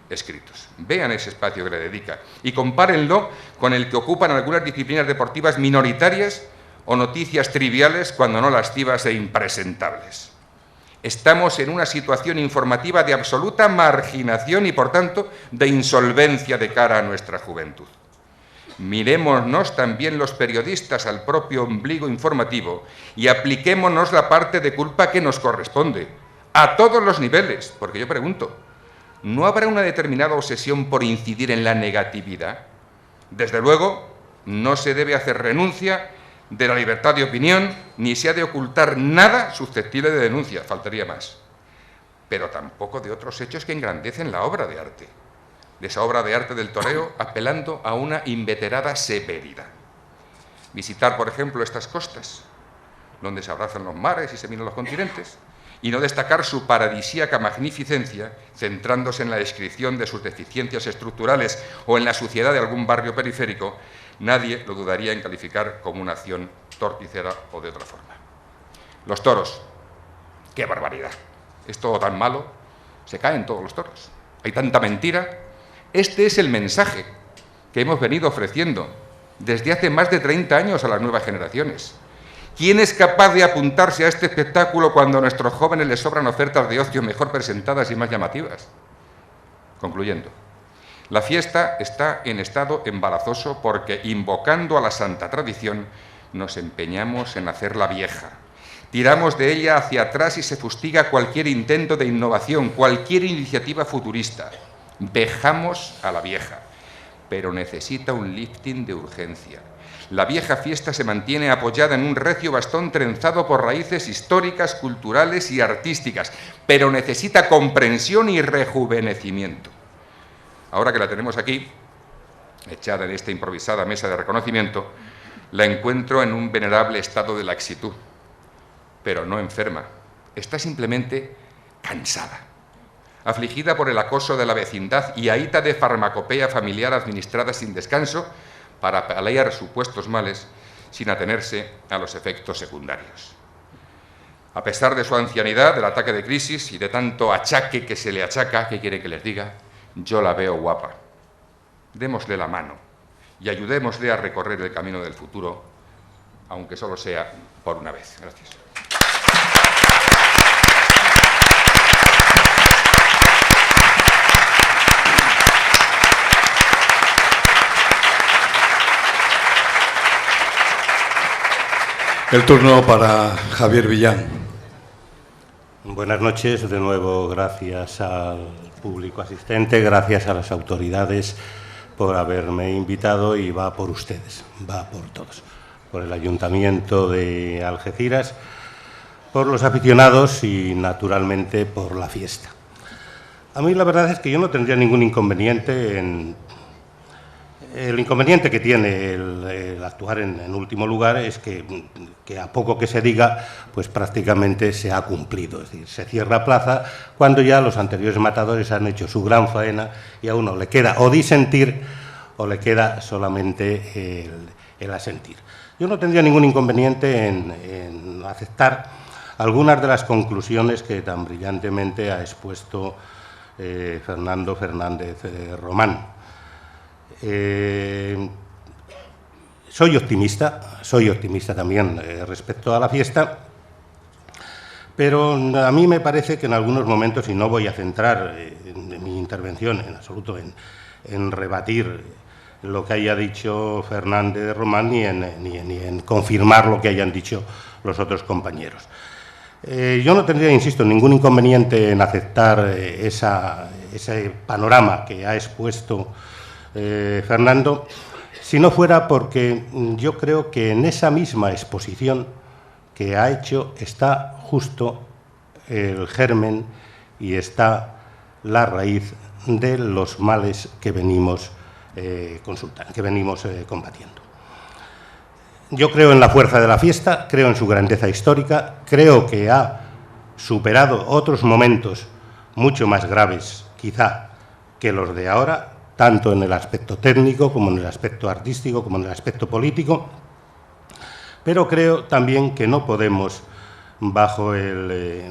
escritos. Vean ese espacio que le dedica y compárenlo con el que ocupan algunas disciplinas deportivas minoritarias o noticias triviales, cuando no lascivas e impresentables. Estamos en una situación informativa de absoluta marginación y, por tanto, de insolvencia de cara a nuestra juventud. Mirémonos también los periodistas al propio ombligo informativo y apliquémonos la parte de culpa que nos corresponde, a todos los niveles, porque yo pregunto, ¿no habrá una determinada obsesión por incidir en la negatividad? Desde luego, no se debe hacer renuncia de la libertad de opinión, ni se ha de ocultar nada susceptible de denuncia, faltaría más. Pero tampoco de otros hechos que engrandecen la obra de arte, de esa obra de arte del toreo, apelando a una inveterada severidad. Visitar, por ejemplo, estas costas, donde se abrazan los mares y se miran los continentes, y no destacar su paradisíaca magnificencia, centrándose en la descripción de sus deficiencias estructurales o en la suciedad de algún barrio periférico, nadie lo dudaría en calificar como una acción torticera o de otra forma. Los toros, ¡qué barbaridad! Es todo tan malo, se caen todos los toros. Hay tanta mentira. Este es el mensaje que hemos venido ofreciendo desde hace más de 30 años a las nuevas generaciones. ¿Quién es capaz de apuntarse a este espectáculo cuando a nuestros jóvenes les sobran ofertas de ocio mejor presentadas y más llamativas? Concluyendo, la fiesta está en estado embarazoso porque, invocando a la santa tradición, nos empeñamos en hacerla vieja. Tiramos de ella hacia atrás y se fustiga cualquier intento de innovación, cualquier iniciativa futurista. Vejamos a la vieja, pero necesita un lifting de urgencia. La vieja fiesta se mantiene apoyada en un recio bastón trenzado por raíces históricas, culturales y artísticas, pero necesita comprensión y rejuvenecimiento. Ahora que la tenemos aquí, echada en esta improvisada mesa de reconocimiento, la encuentro en un venerable estado de laxitud, pero no enferma. Está simplemente cansada, afligida por el acoso de la vecindad y ahita de farmacopea familiar administrada sin descanso para paliar supuestos males sin atenerse a los efectos secundarios. A pesar de su ancianidad, del ataque de crisis y de tanto achaque que se le achaca, ¿qué quiere que les diga? Yo la veo guapa. Démosle la mano y ayudémosle a recorrer el camino del futuro, aunque solo sea por una vez. Gracias. El turno para Javier Villán. Buenas noches, de nuevo gracias al público asistente, gracias a las autoridades por haberme invitado y va por ustedes, va por todos, por el Ayuntamiento de Algeciras, por los aficionados y naturalmente por la fiesta. A mí la verdad es que yo no tendría ningún inconveniente en... El inconveniente que tiene el actuar en último lugar es que a poco que se diga, pues prácticamente se ha cumplido. Es decir, se cierra plaza cuando ya los anteriores matadores han hecho su gran faena y a uno le queda o disentir o le queda solamente el asentir. Yo no tendría ningún inconveniente en aceptar algunas de las conclusiones que tan brillantemente ha expuesto Fernando Fernández Román. Soy optimista también respecto a la fiesta, pero a mí me parece que en algunos momentos, y no voy a centrar mi intervención en absoluto en rebatir lo que haya dicho Fernández Román ni en confirmar lo que hayan dicho los otros compañeros. Yo no tendría, insisto, ningún inconveniente en aceptar ese panorama que ha expuesto Fernando, si no fuera porque yo creo que en esa misma exposición que ha hecho está justo el germen y está la raíz de los males que venimos combatiendo. Yo creo en la fuerza de la fiesta, creo en su grandeza histórica, creo que ha superado otros momentos mucho más graves, quizá, que los de ahora, tanto en el aspecto técnico como en el aspecto artístico, como en el aspecto político, pero creo también que no podemos, bajo el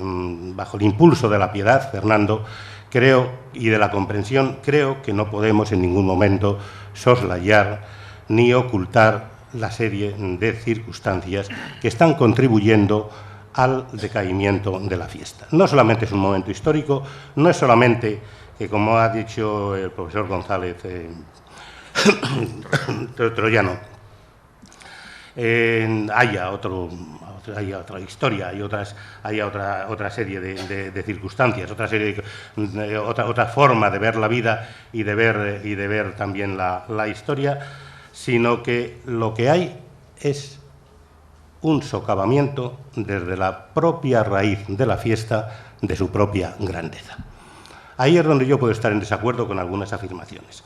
impulso de la piedad, Fernando, creo, y de la comprensión, creo que no podemos en ningún momento soslayar ni ocultar la serie de circunstancias que están contribuyendo al decaimiento de la fiesta. No solamente es un momento histórico, no es solamente que, como ha dicho el profesor González Troyano, haya otra historia, haya otra serie de circunstancias, otra forma de ver la vida y de ver también la historia, sino que lo que hay es un socavamiento desde la propia raíz de la fiesta, de su propia grandeza. Ahí es donde yo puedo estar en desacuerdo con algunas afirmaciones.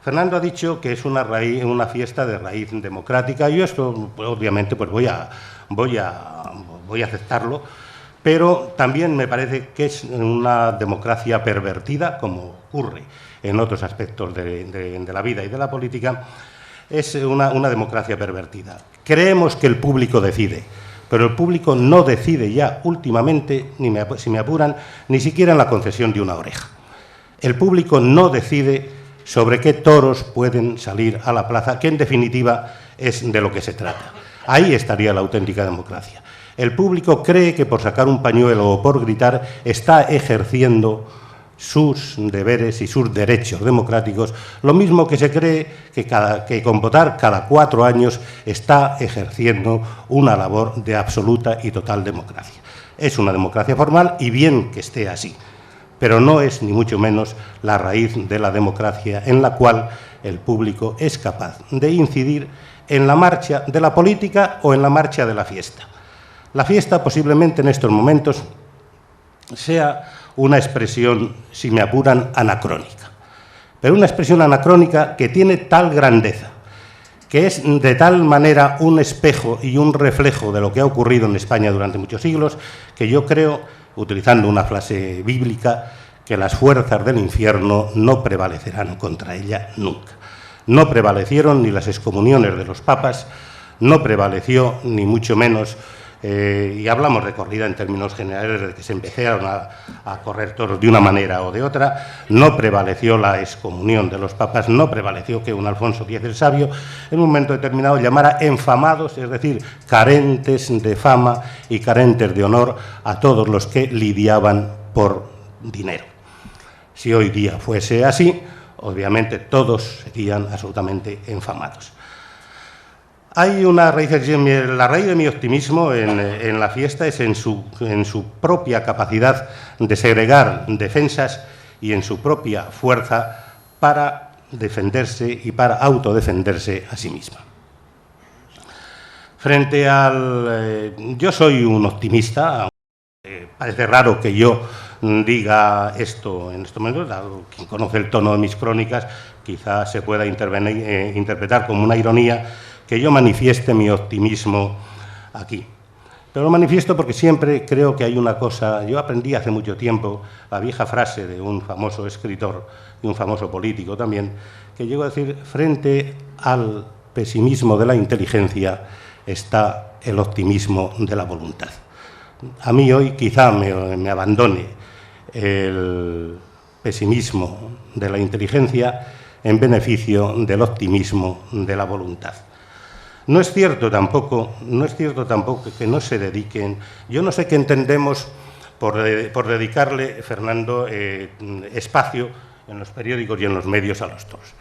Fernando ha dicho que es una fiesta de raíz democrática. Yo esto, obviamente, pues voy a aceptarlo, pero también me parece que es una democracia pervertida, como ocurre en otros aspectos de la vida y de la política. Es una democracia pervertida. Creemos que el público decide, pero el público no decide ya últimamente, si me apuran, ni siquiera en la concesión de una oreja. El público no decide sobre qué toros pueden salir a la plaza, que en definitiva es de lo que se trata. Ahí estaría la auténtica democracia. El público cree que por sacar un pañuelo o por gritar está ejerciendo sus deberes y sus derechos democráticos, lo mismo que se cree que con votar cada 4 años está ejerciendo una labor de absoluta y total democracia. Es una democracia formal y bien que esté así, pero no es ni mucho menos la raíz de la democracia en la cual el público es capaz de incidir en la marcha de la política o en la marcha de la fiesta. La fiesta posiblemente en estos momentos sea una expresión, si me apuran, anacrónica, pero una expresión anacrónica que tiene tal grandeza, que es de tal manera un espejo y un reflejo de lo que ha ocurrido en España durante muchos siglos, que yo creo, utilizando una frase bíblica, que las fuerzas del infierno no prevalecerán contra ella nunca. No prevalecieron ni las excomuniones de los papas, no prevaleció ni mucho menos, y hablamos de corrida en términos generales, desde que se empezaron a correr toros de una manera o de otra, no prevaleció la excomunión de los papas, no prevaleció que un Alfonso X el Sabio en un momento determinado llamara enfamados, es decir, carentes de fama y carentes de honor a todos los que lidiaban por dinero. Si hoy día fuese así, obviamente todos serían absolutamente enfamados. Hay una raíz, la raíz de mi optimismo en la fiesta es en su propia capacidad de segregar defensas y en su propia fuerza para defenderse y para autodefenderse a sí misma. Frente al... yo soy un optimista, parece raro que yo diga esto en estos momentos, quien conoce el tono de mis crónicas quizás se pueda interpretar como una ironía que yo manifieste mi optimismo aquí. Pero lo manifiesto porque siempre creo que hay una cosa... Yo aprendí hace mucho tiempo la vieja frase de un famoso escritor y un famoso político también, que llegó a decir, frente al pesimismo de la inteligencia está el optimismo de la voluntad. A mí hoy quizá me abandone el pesimismo de la inteligencia en beneficio del optimismo de la voluntad. No es cierto tampoco que no se dediquen... Yo no sé qué entendemos por dedicarle, Fernando, espacio en los periódicos y en los medios a los toros.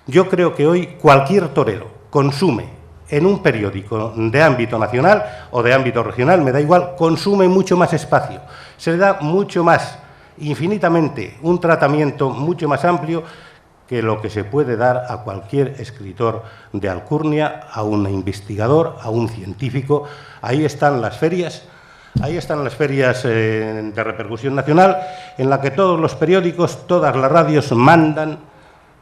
Yo creo que hoy cualquier torero consume en un periódico de ámbito nacional o de ámbito regional, me da igual, consume mucho más espacio. Se le da mucho más, infinitamente, un tratamiento mucho más amplio que lo que se puede dar a cualquier escritor de alcurnia, a un investigador, a un científico. Ahí están las ferias de repercusión nacional, en la que todos los periódicos, todas las radios mandan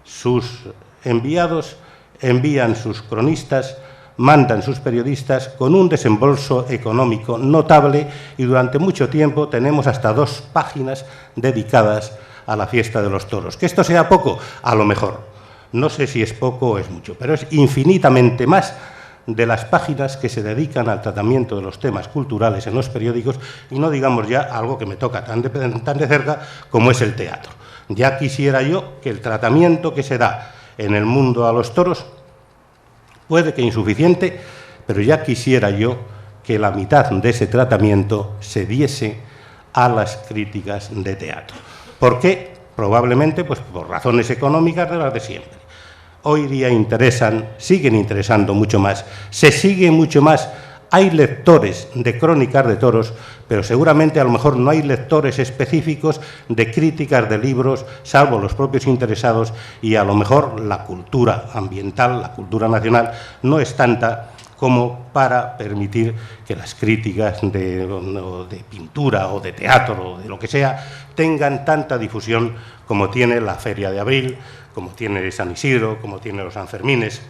sus enviados, envían sus cronistas, mandan sus periodistas con un desembolso económico notable y durante mucho tiempo tenemos hasta 2 páginas dedicadas a la fiesta de los toros. Que esto sea poco, a lo mejor. No sé si es poco o es mucho, pero es infinitamente más de las páginas que se dedican al tratamiento de los temas culturales en los periódicos, y no digamos ya algo que me toca tan de cerca como es el teatro. Ya quisiera yo que el tratamiento que se da en el mundo a los toros, puede que insuficiente, pero ya quisiera yo que la mitad de ese tratamiento se diese a las críticas de teatro. ¿Por qué? Probablemente pues por razones económicas de las de siempre. Hoy día siguen interesando mucho más, se sigue mucho más. Hay lectores de crónicas de toros, pero seguramente a lo mejor no hay lectores específicos de críticas de libros, salvo los propios interesados, y a lo mejor la cultura ambiental, la cultura nacional, no es tanta como para permitir que las críticas de pintura o de teatro o de lo que sea tengan tanta difusión como tiene la Feria de Abril, como tiene San Isidro, como tiene los Sanfermines,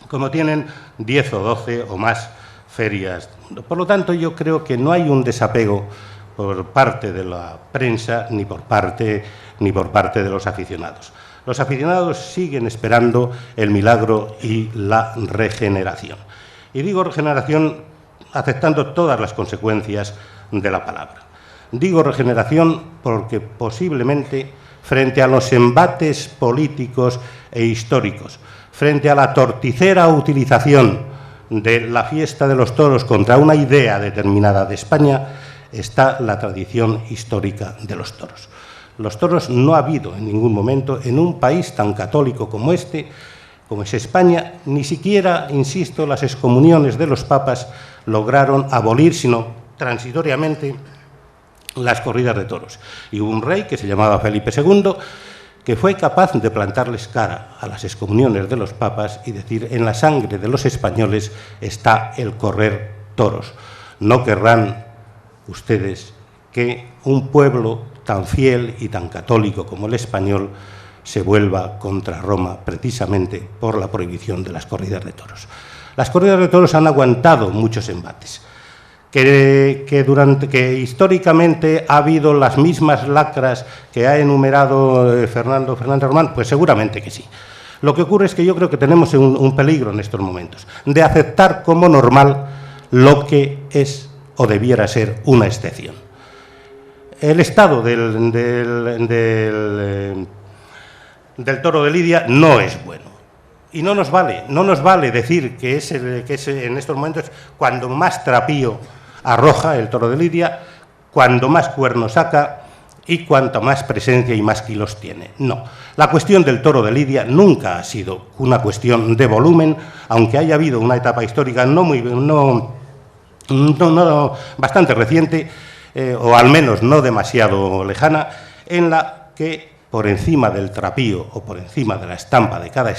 como tienen 10 o 12 o más ferias. Por lo tanto, yo creo que no hay un desapego por parte de la prensa ni por parte de los aficionados. Los aficionados siguen esperando el milagro y la regeneración. Y digo regeneración aceptando todas las consecuencias de la palabra. Digo regeneración porque posiblemente, frente a los embates políticos e históricos, frente a la torticera utilización de la fiesta de los toros contra una idea determinada de España, está la tradición histórica de los toros. Los toros no ha habido en ningún momento en un país tan católico como este, como es España, ni siquiera, insisto, las excomuniones de los papas lograron abolir, sino transitoriamente, las corridas de toros. Y hubo un rey que se llamaba Felipe II, que fue capaz de plantarles cara a las excomuniones de los papas y decir: en la sangre de los españoles está el correr toros. No querrán ustedes que un pueblo tan fiel y tan católico como el español se vuelva contra Roma precisamente por la prohibición de las corridas de toros. Las corridas de toros han aguantado muchos embates. Que históricamente ha habido las mismas lacras que ha enumerado Fernando Román, pues seguramente que sí. Lo que ocurre es que yo creo que tenemos un peligro en estos momentos, de aceptar como normal lo que es o debiera ser una excepción. El estado del toro de Lidia no es bueno. Y no nos vale decir que es en estos momentos cuando más trapío arroja el toro de Lidia, cuando más cuernos saca y cuanto más presencia y más kilos tiene. No, la cuestión del toro de Lidia nunca ha sido una cuestión de volumen, aunque haya habido una etapa histórica bastante reciente, o al menos no demasiado lejana, en la que por encima del trapío o por encima de la estampa de cada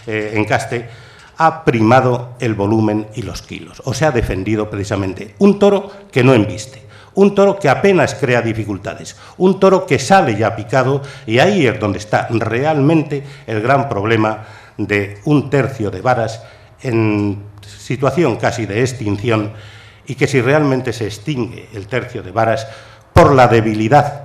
encaste, ha primado el volumen y los kilos, o se ha defendido precisamente un toro que no embiste, un toro que apenas crea dificultades, un toro que sale ya picado, y ahí es donde está realmente el gran problema de un tercio de varas en situación casi de extinción, y que si realmente se extingue el tercio de varas por la debilidad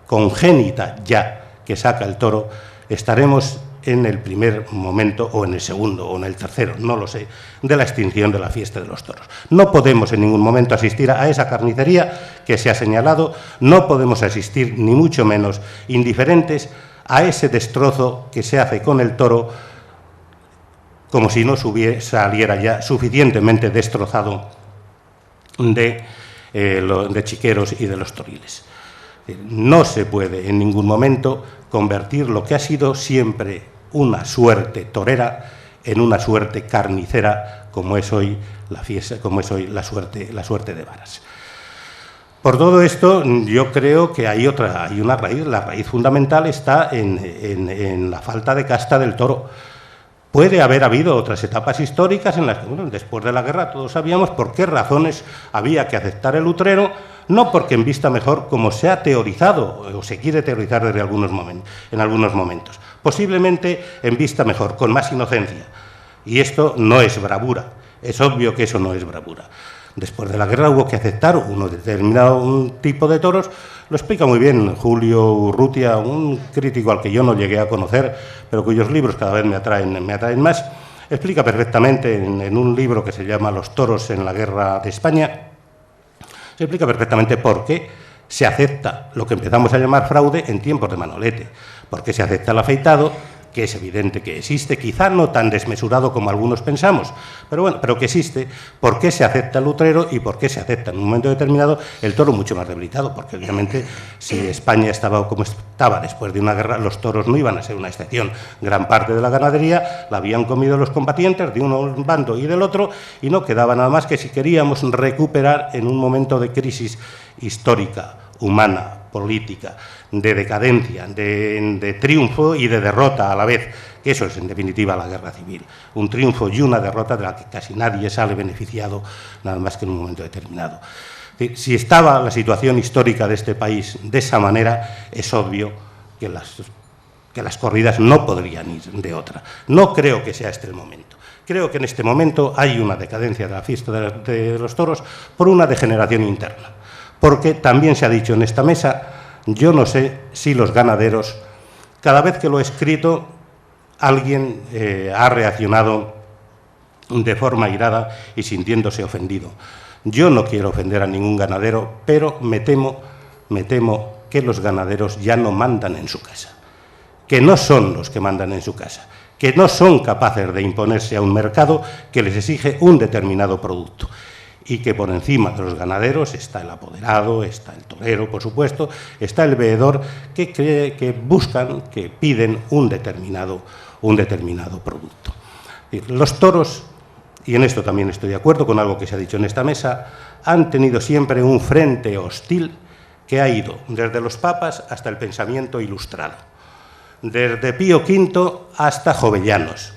congénita ya que saca el toro, estaremos en el primer momento, o en el segundo, o en el tercero, no lo sé, de la extinción de la fiesta de los toros. No podemos en ningún momento asistir a esa carnicería que se ha señalado, no podemos asistir, ni mucho menos indiferentes, a ese destrozo que se hace con el toro, como si no saliera ya suficientemente destrozado de chiqueros y de los toriles. No se puede en ningún momento convertir lo que ha sido siempre una suerte torera en una suerte carnicera, como es hoy la fiesta, como es hoy la suerte de varas. Por todo esto, yo creo que hay una raíz. La raíz fundamental está en la falta de casta del toro. Puede haber habido otras etapas históricas en las que, bueno, después de la guerra todos sabíamos por qué razones había que aceptar el utrero, no porque embista mejor, como se ha teorizado o se quiere teorizar en algunos momentos, posiblemente embista mejor, con más inocencia, Y esto no es bravura, es obvio que eso no es bravura. Después de la guerra hubo que aceptar un tipo de toros, lo explica muy bien Julio Urrutia, un crítico al que yo no llegué a conocer, pero cuyos libros cada vez me atraen más. Explica perfectamente en un libro que se llama Los toros en la guerra de España, se explica perfectamente por qué se acepta lo que empezamos a llamar fraude en tiempos de Manolete, por qué se acepta el afeitado, que es evidente que existe, quizá no tan desmesurado como algunos pensamos, pero bueno, pero que existe, por qué se acepta el utrero y por qué se acepta en un momento determinado el toro mucho más debilitado, porque obviamente si España estaba como estaba después de una guerra, los toros no iban a ser una excepción. Gran parte de la ganadería la habían comido los combatientes de un bando y del otro, y no quedaba nada más que si queríamos recuperar en un momento de crisis histórica, humana, política, de decadencia, de triunfo y de derrota a la vez, que eso es en definitiva la guerra civil, un triunfo y una derrota de la que casi nadie sale beneficiado, nada más que en un momento determinado. Si estaba la situación histórica de este país de esa manera, es obvio que las corridas no podrían ir de otra. No creo que sea este el momento. Creo que en este momento hay una decadencia de la fiesta de los toros por una degeneración interna. Porque también se ha dicho en esta mesa, yo no sé si los ganaderos, cada vez que lo he escrito, alguien ha reaccionado de forma airada y sintiéndose ofendido. Yo no quiero ofender a ningún ganadero, pero me temo que los ganaderos ya no mandan en su casa, que no son los que mandan en su casa, que no son capaces de imponerse a un mercado que les exige un determinado producto. Y que por encima de los ganaderos está el apoderado, está el torero, por supuesto, está el veedor que buscan, que piden un determinado producto. Los toros, y en esto también estoy de acuerdo con algo que se ha dicho en esta mesa, han tenido siempre un frente hostil que ha ido desde los papas hasta el pensamiento ilustrado, desde Pío V hasta Jovellanos,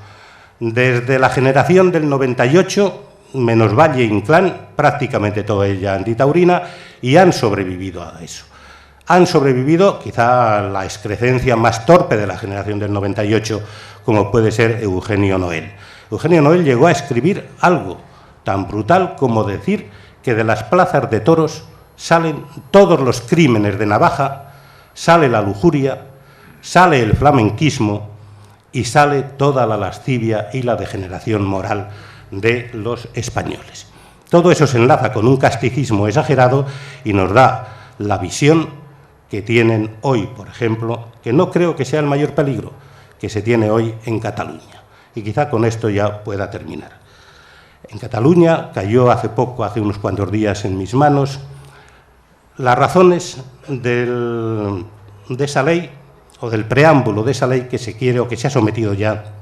desde la generación del 98, menos Valle Inclán, prácticamente toda ella antitaurina, y han sobrevivido a eso. Han sobrevivido quizá la excrecencia más torpe de la generación del 98, como puede ser Eugenio Noel. Eugenio Noel llegó a escribir algo tan brutal como decir que de las plazas de toros salen todos los crímenes de navaja, sale la lujuria, sale el flamenquismo y sale toda la lascivia y la degeneración moral de los españoles. Todo eso se enlaza con un casticismo exagerado y nos da la visión que tienen hoy, por ejemplo, que no creo que sea el mayor peligro que se tiene hoy en Cataluña. Y quizá con esto ya pueda terminar. En Cataluña cayó hace poco, hace unos cuantos días, en mis manos las razones de esa ley o del preámbulo de esa ley que se quiere o que se ha sometido ya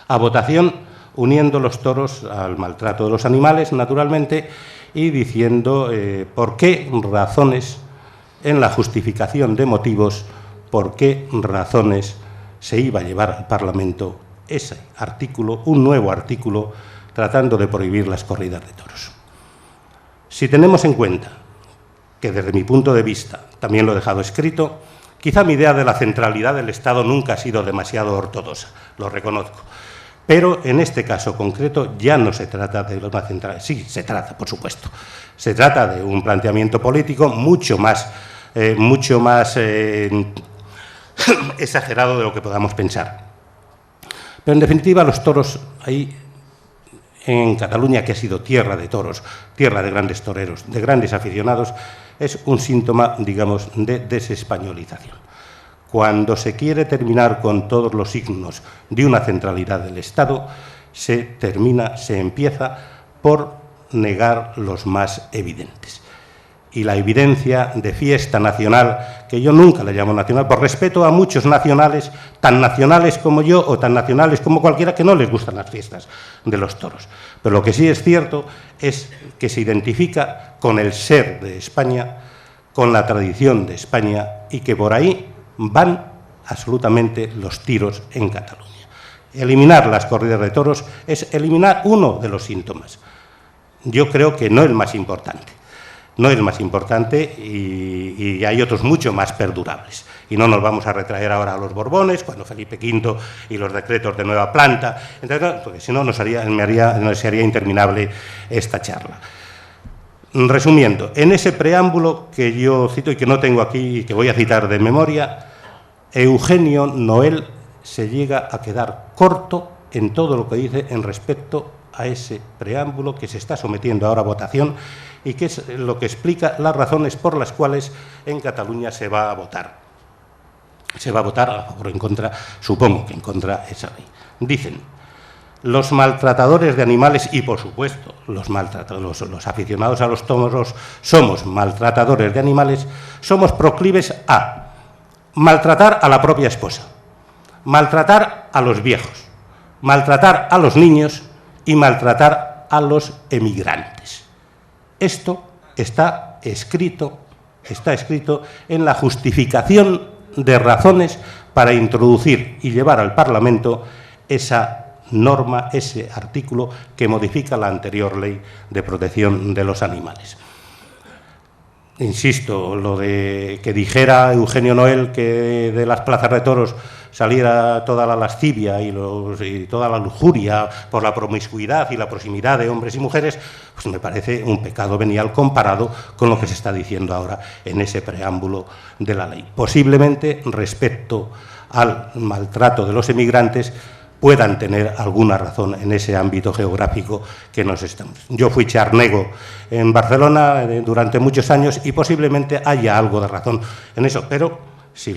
a votación, uniendo los toros al maltrato de los animales, naturalmente, y diciendo por qué razones, en la justificación de motivos, por qué razones se iba a llevar al Parlamento ese artículo, un nuevo artículo, tratando de prohibir las corridas de toros. Si tenemos en cuenta que, desde mi punto de vista, también lo he dejado escrito, quizá mi idea de la centralidad del Estado nunca ha sido demasiado ortodoxa, lo reconozco. Pero en este caso concreto ya no se trata de una central, sí, se trata, por supuesto, se trata de un planteamiento político mucho más exagerado de lo que podamos pensar. Pero en definitiva los toros ahí en Cataluña, que ha sido tierra de toros, tierra de grandes toreros, de grandes aficionados, es un síntoma, digamos, de desespañolización. Cuando se quiere terminar con todos los signos de una centralidad del Estado, se empieza por negar los más evidentes. Y la evidencia de fiesta nacional, que yo nunca le llamo nacional, por respeto a muchos nacionales, tan nacionales como yo o tan nacionales como cualquiera, que no les gustan las fiestas de los toros. Pero lo que sí es cierto es que se identifica con el ser de España, con la tradición de España, y que por ahí van absolutamente los tiros en Cataluña. Eliminar las corridas de toros es eliminar uno de los síntomas. Yo creo que no el más importante. no es más importante y hay otros mucho más perdurables. Y no nos vamos a retraer ahora a los Borbones, cuando Felipe V y los decretos de nueva planta, entonces, porque si no nos haría interminable esta charla. Resumiendo, en ese preámbulo que yo cito y que no tengo aquí y que voy a citar de memoria, Eugenio Noel se llega a quedar corto en todo lo que dice en respecto a ese preámbulo que se está sometiendo ahora a votación y que es lo que explica las razones por las cuales en Cataluña se va a votar. Se va a votar a favor o en contra, supongo que en contra esa ley. Dicen, los maltratadores de animales y, por supuesto, los aficionados a los toros somos maltratadores de animales, somos proclives a maltratar a la propia esposa, maltratar a los viejos, maltratar a los niños y maltratar a los emigrantes. Esto está escrito en la justificación de razones para introducir y llevar al Parlamento esa norma, ese artículo que modifica la anterior ley de protección de los animales. Insisto, lo de que dijera Eugenio Noel que de las plazas de toros saliera toda la lascivia y toda la lujuria por la promiscuidad y la proximidad de hombres y mujeres, pues me parece un pecado venial comparado con lo que se está diciendo ahora en ese preámbulo de la ley. Posiblemente, respecto al maltrato de los emigrantes, puedan tener alguna razón en ese ámbito geográfico que nos estamos. Yo fui charnego en Barcelona durante muchos años y posiblemente haya algo de razón en eso, pero si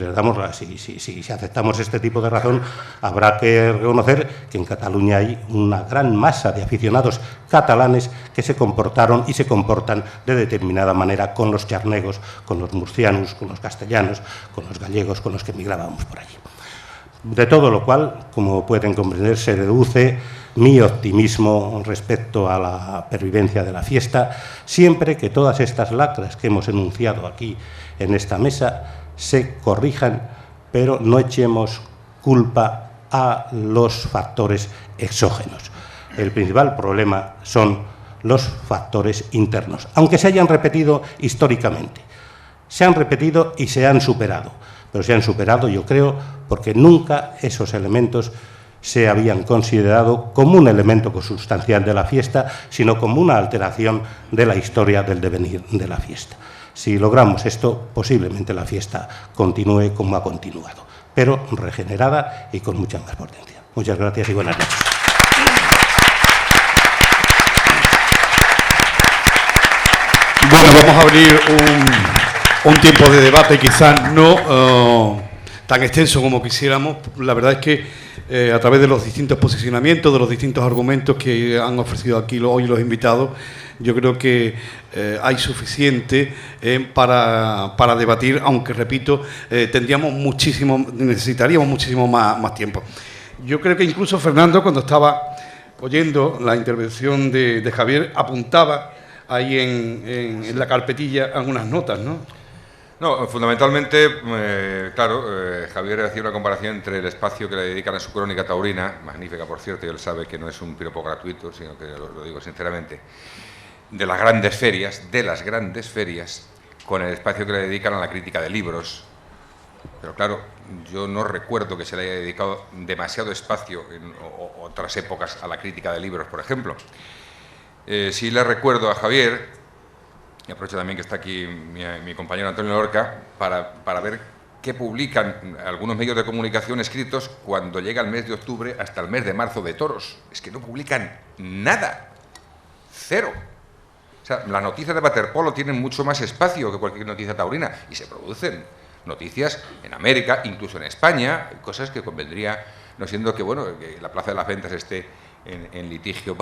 aceptamos este tipo de razón, habrá que reconocer que en Cataluña hay una gran masa de aficionados catalanes que se comportaron y se comportan de determinada manera con los charnegos, con los murcianos, con los castellanos, con los gallegos, con los que emigrábamos por allí. De todo lo cual, como pueden comprender, se deduce mi optimismo respecto a la pervivencia de la fiesta, siempre que todas estas lacras que hemos enunciado aquí en esta mesa se corrijan, pero no echemos culpa a los factores exógenos. El principal problema son los factores internos, aunque se hayan repetido históricamente. Se han repetido y se han superado, pero se han superado, yo creo, porque nunca esos elementos se habían considerado como un elemento consustancial de la fiesta, sino como una alteración de la historia del devenir de la fiesta. Si logramos esto, posiblemente la fiesta continúe como ha continuado, pero regenerada y con mucha más potencia. Muchas gracias y buenas noches. Bueno, vamos a abrir un tiempo de debate, quizás no tan extenso como quisiéramos. La verdad es que a través de los distintos posicionamientos, de los distintos argumentos que han ofrecido aquí hoy los invitados, yo creo que hay suficiente para debatir, aunque, repito, necesitaríamos muchísimo más tiempo. Yo creo que incluso Fernando, cuando estaba oyendo la intervención de Javier, apuntaba ahí en la carpetilla algunas notas, ¿no? No, fundamentalmente, claro, Javier hacía una comparación entre el espacio que le dedican a su crónica taurina, magnífica por cierto, y él sabe que no es un piropo gratuito, sino que lo digo sinceramente, de las grandes ferias, con el espacio que le dedican a la crítica de libros. Pero claro, yo no recuerdo que se le haya dedicado demasiado espacio en otras épocas a la crítica de libros, por ejemplo. Sí le recuerdo a Javier, y aprovecho también que está aquí mi compañero Antonio Lorca, para ver qué publican algunos medios de comunicación escritos cuando llega el mes de octubre hasta el mes de marzo de toros. Es que no publican nada, cero. O sea, las noticias de waterpolo tienen mucho más espacio que cualquier noticia taurina y se producen noticias en América, incluso en España, cosas que convendría, no siendo que, bueno, que la Plaza de las Ventas esté en litigio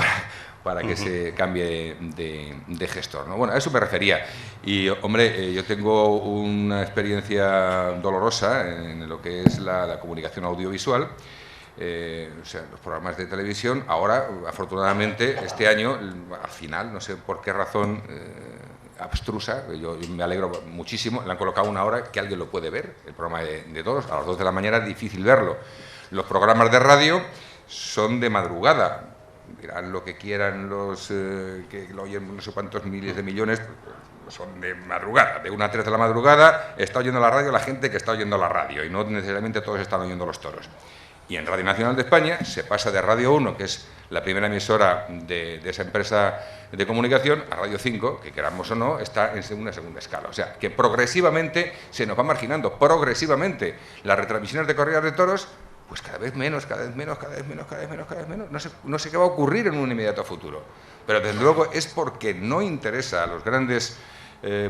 para que se cambie de gestor, ¿no? Bueno, a eso me refería. Y, hombre, yo tengo una experiencia dolorosa en lo que es la comunicación audiovisual, o sea, los programas de televisión. Ahora, afortunadamente, este año, al final, no sé por qué razón abstrusa, yo me alegro muchísimo, le han colocado una hora que alguien lo puede ver, el programa de todos. A las 2 de la mañana es difícil verlo. Los programas de radio son de madrugada, dirán lo que quieran los que lo oyen no sé cuántos miles de millones, son de madrugada, de 1 a 3 de la madrugada, está oyendo la radio la gente que está oyendo la radio, y no necesariamente todos están oyendo los toros. Y en Radio Nacional de España se pasa de Radio 1, que es la primera emisora de esa empresa de comunicación, a Radio 5, que queramos o no, está en una segunda escala. O sea, que progresivamente se nos va marginando, progresivamente, las retransmisiones de corridas de toros, pues cada vez menos, cada vez menos. No sé qué va a ocurrir en un inmediato futuro. Pero desde luego es porque no interesa a los grandes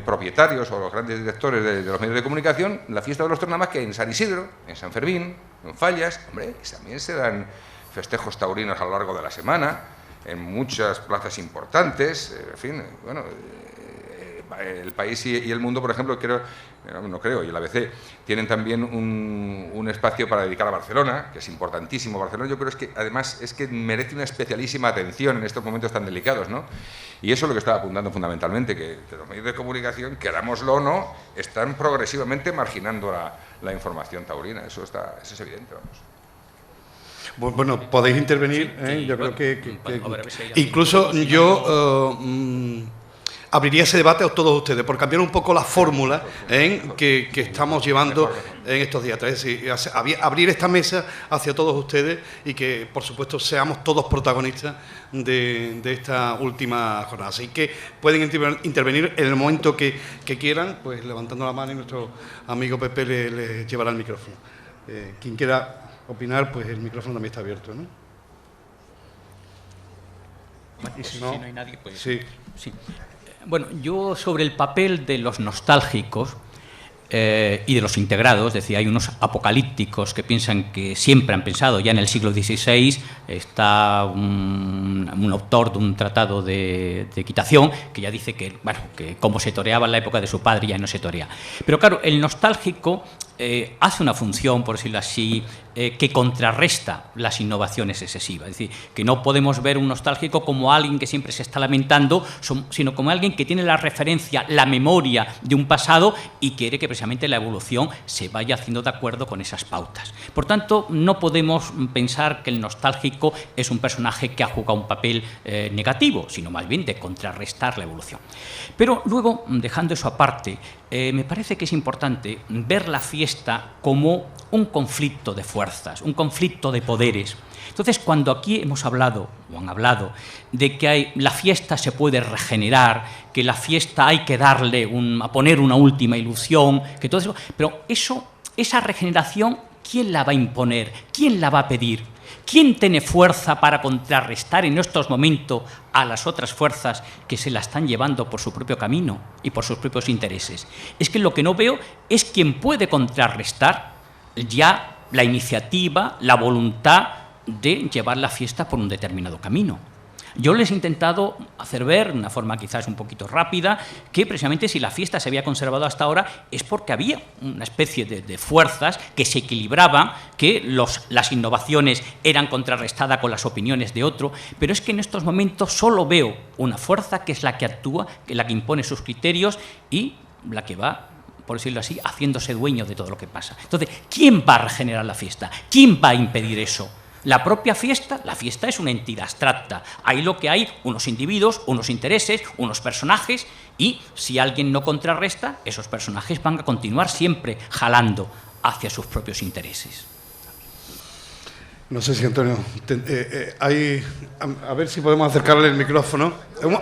propietarios o los grandes directores de los medios de comunicación la fiesta de los toros, nada más que en San Isidro, en San Fermín, en Fallas. Hombre, y también se dan festejos taurinos a lo largo de la semana, en muchas plazas importantes, en fin, bueno, el país y el mundo, por ejemplo, y el ABC tienen también un espacio para dedicar a Barcelona, que es importantísimo. Barcelona, yo creo que además es que merece una especialísima atención en estos momentos tan delicados, ¿no? Y eso es lo que estaba apuntando fundamentalmente, que los medios de comunicación, querámoslo o no, están progresivamente marginando la información taurina. Eso es evidente, vamos. Bueno, podéis intervenir, Sí, yo bueno, creo que bueno, a ver si hay incluso algún- yo abriría ese debate a todos ustedes, por cambiar un poco la fórmula que estamos llevando en estos días. Es decir, abrir esta mesa hacia todos ustedes y que, por supuesto, seamos todos protagonistas de esta última jornada. Así que pueden intervenir en el momento que quieran, pues levantando la mano, y nuestro amigo Pepe le llevará el micrófono. Quien quiera opinar, pues el micrófono también está abierto, ¿no? Bueno, Y si si no, no hay nadie, pues sí. sí. Bueno, yo sobre el papel de los nostálgicos y de los integrados, decía, hay unos apocalípticos que piensan que siempre han pensado, ya en el siglo XVI está un autor de un tratado de equitación que ya dice que, bueno, que como se toreaba en la época de su padre ya no se torea. Pero claro, el nostálgico hace una función, por decirlo así, que contrarresta las innovaciones excesivas. Es decir, que no podemos ver un nostálgico como alguien que siempre se está lamentando, sino como alguien que tiene la referencia, la memoria de un pasado y quiere que precisamente la evolución se vaya haciendo de acuerdo con esas pautas. Por tanto, no podemos pensar que el nostálgico es un personaje que ha jugado un papel negativo, sino más bien de contrarrestar la evolución. Pero luego, dejando eso aparte, me parece que es importante ver la fiesta como un conflicto de fuerzas, un conflicto de poderes. Entonces, cuando aquí hemos hablado, o han hablado, de que la fiesta se puede regenerar, que la fiesta hay que darle a poner una última ilusión, que todo eso, pero esa regeneración, ¿quién la va a imponer? ¿Quién la va a pedir? ¿Quién tiene fuerza para contrarrestar en estos momentos a las otras fuerzas que se la están llevando por su propio camino y por sus propios intereses? Es que lo que no veo es quién puede contrarrestar ya la iniciativa, la voluntad de llevar la fiesta por un determinado camino. Yo les he intentado hacer ver, de una forma quizás un poquito rápida, que precisamente si la fiesta se había conservado hasta ahora es porque había una especie de fuerzas que se equilibraban, que las innovaciones eran contrarrestadas con las opiniones de otro, pero es que en estos momentos solo veo una fuerza que es la que actúa, que es la que impone sus criterios y la que va, por decirlo así, haciéndose dueño de todo lo que pasa. Entonces, ¿quién va a regenerar la fiesta? ¿Quién va a impedir eso? La propia fiesta, la fiesta es una entidad abstracta. Ahí lo que hay, unos individuos, unos intereses, unos personajes, y si alguien no contrarresta, esos personajes van a continuar siempre jalando hacia sus propios intereses. No sé si, Antonio, a ver si podemos acercarle el micrófono.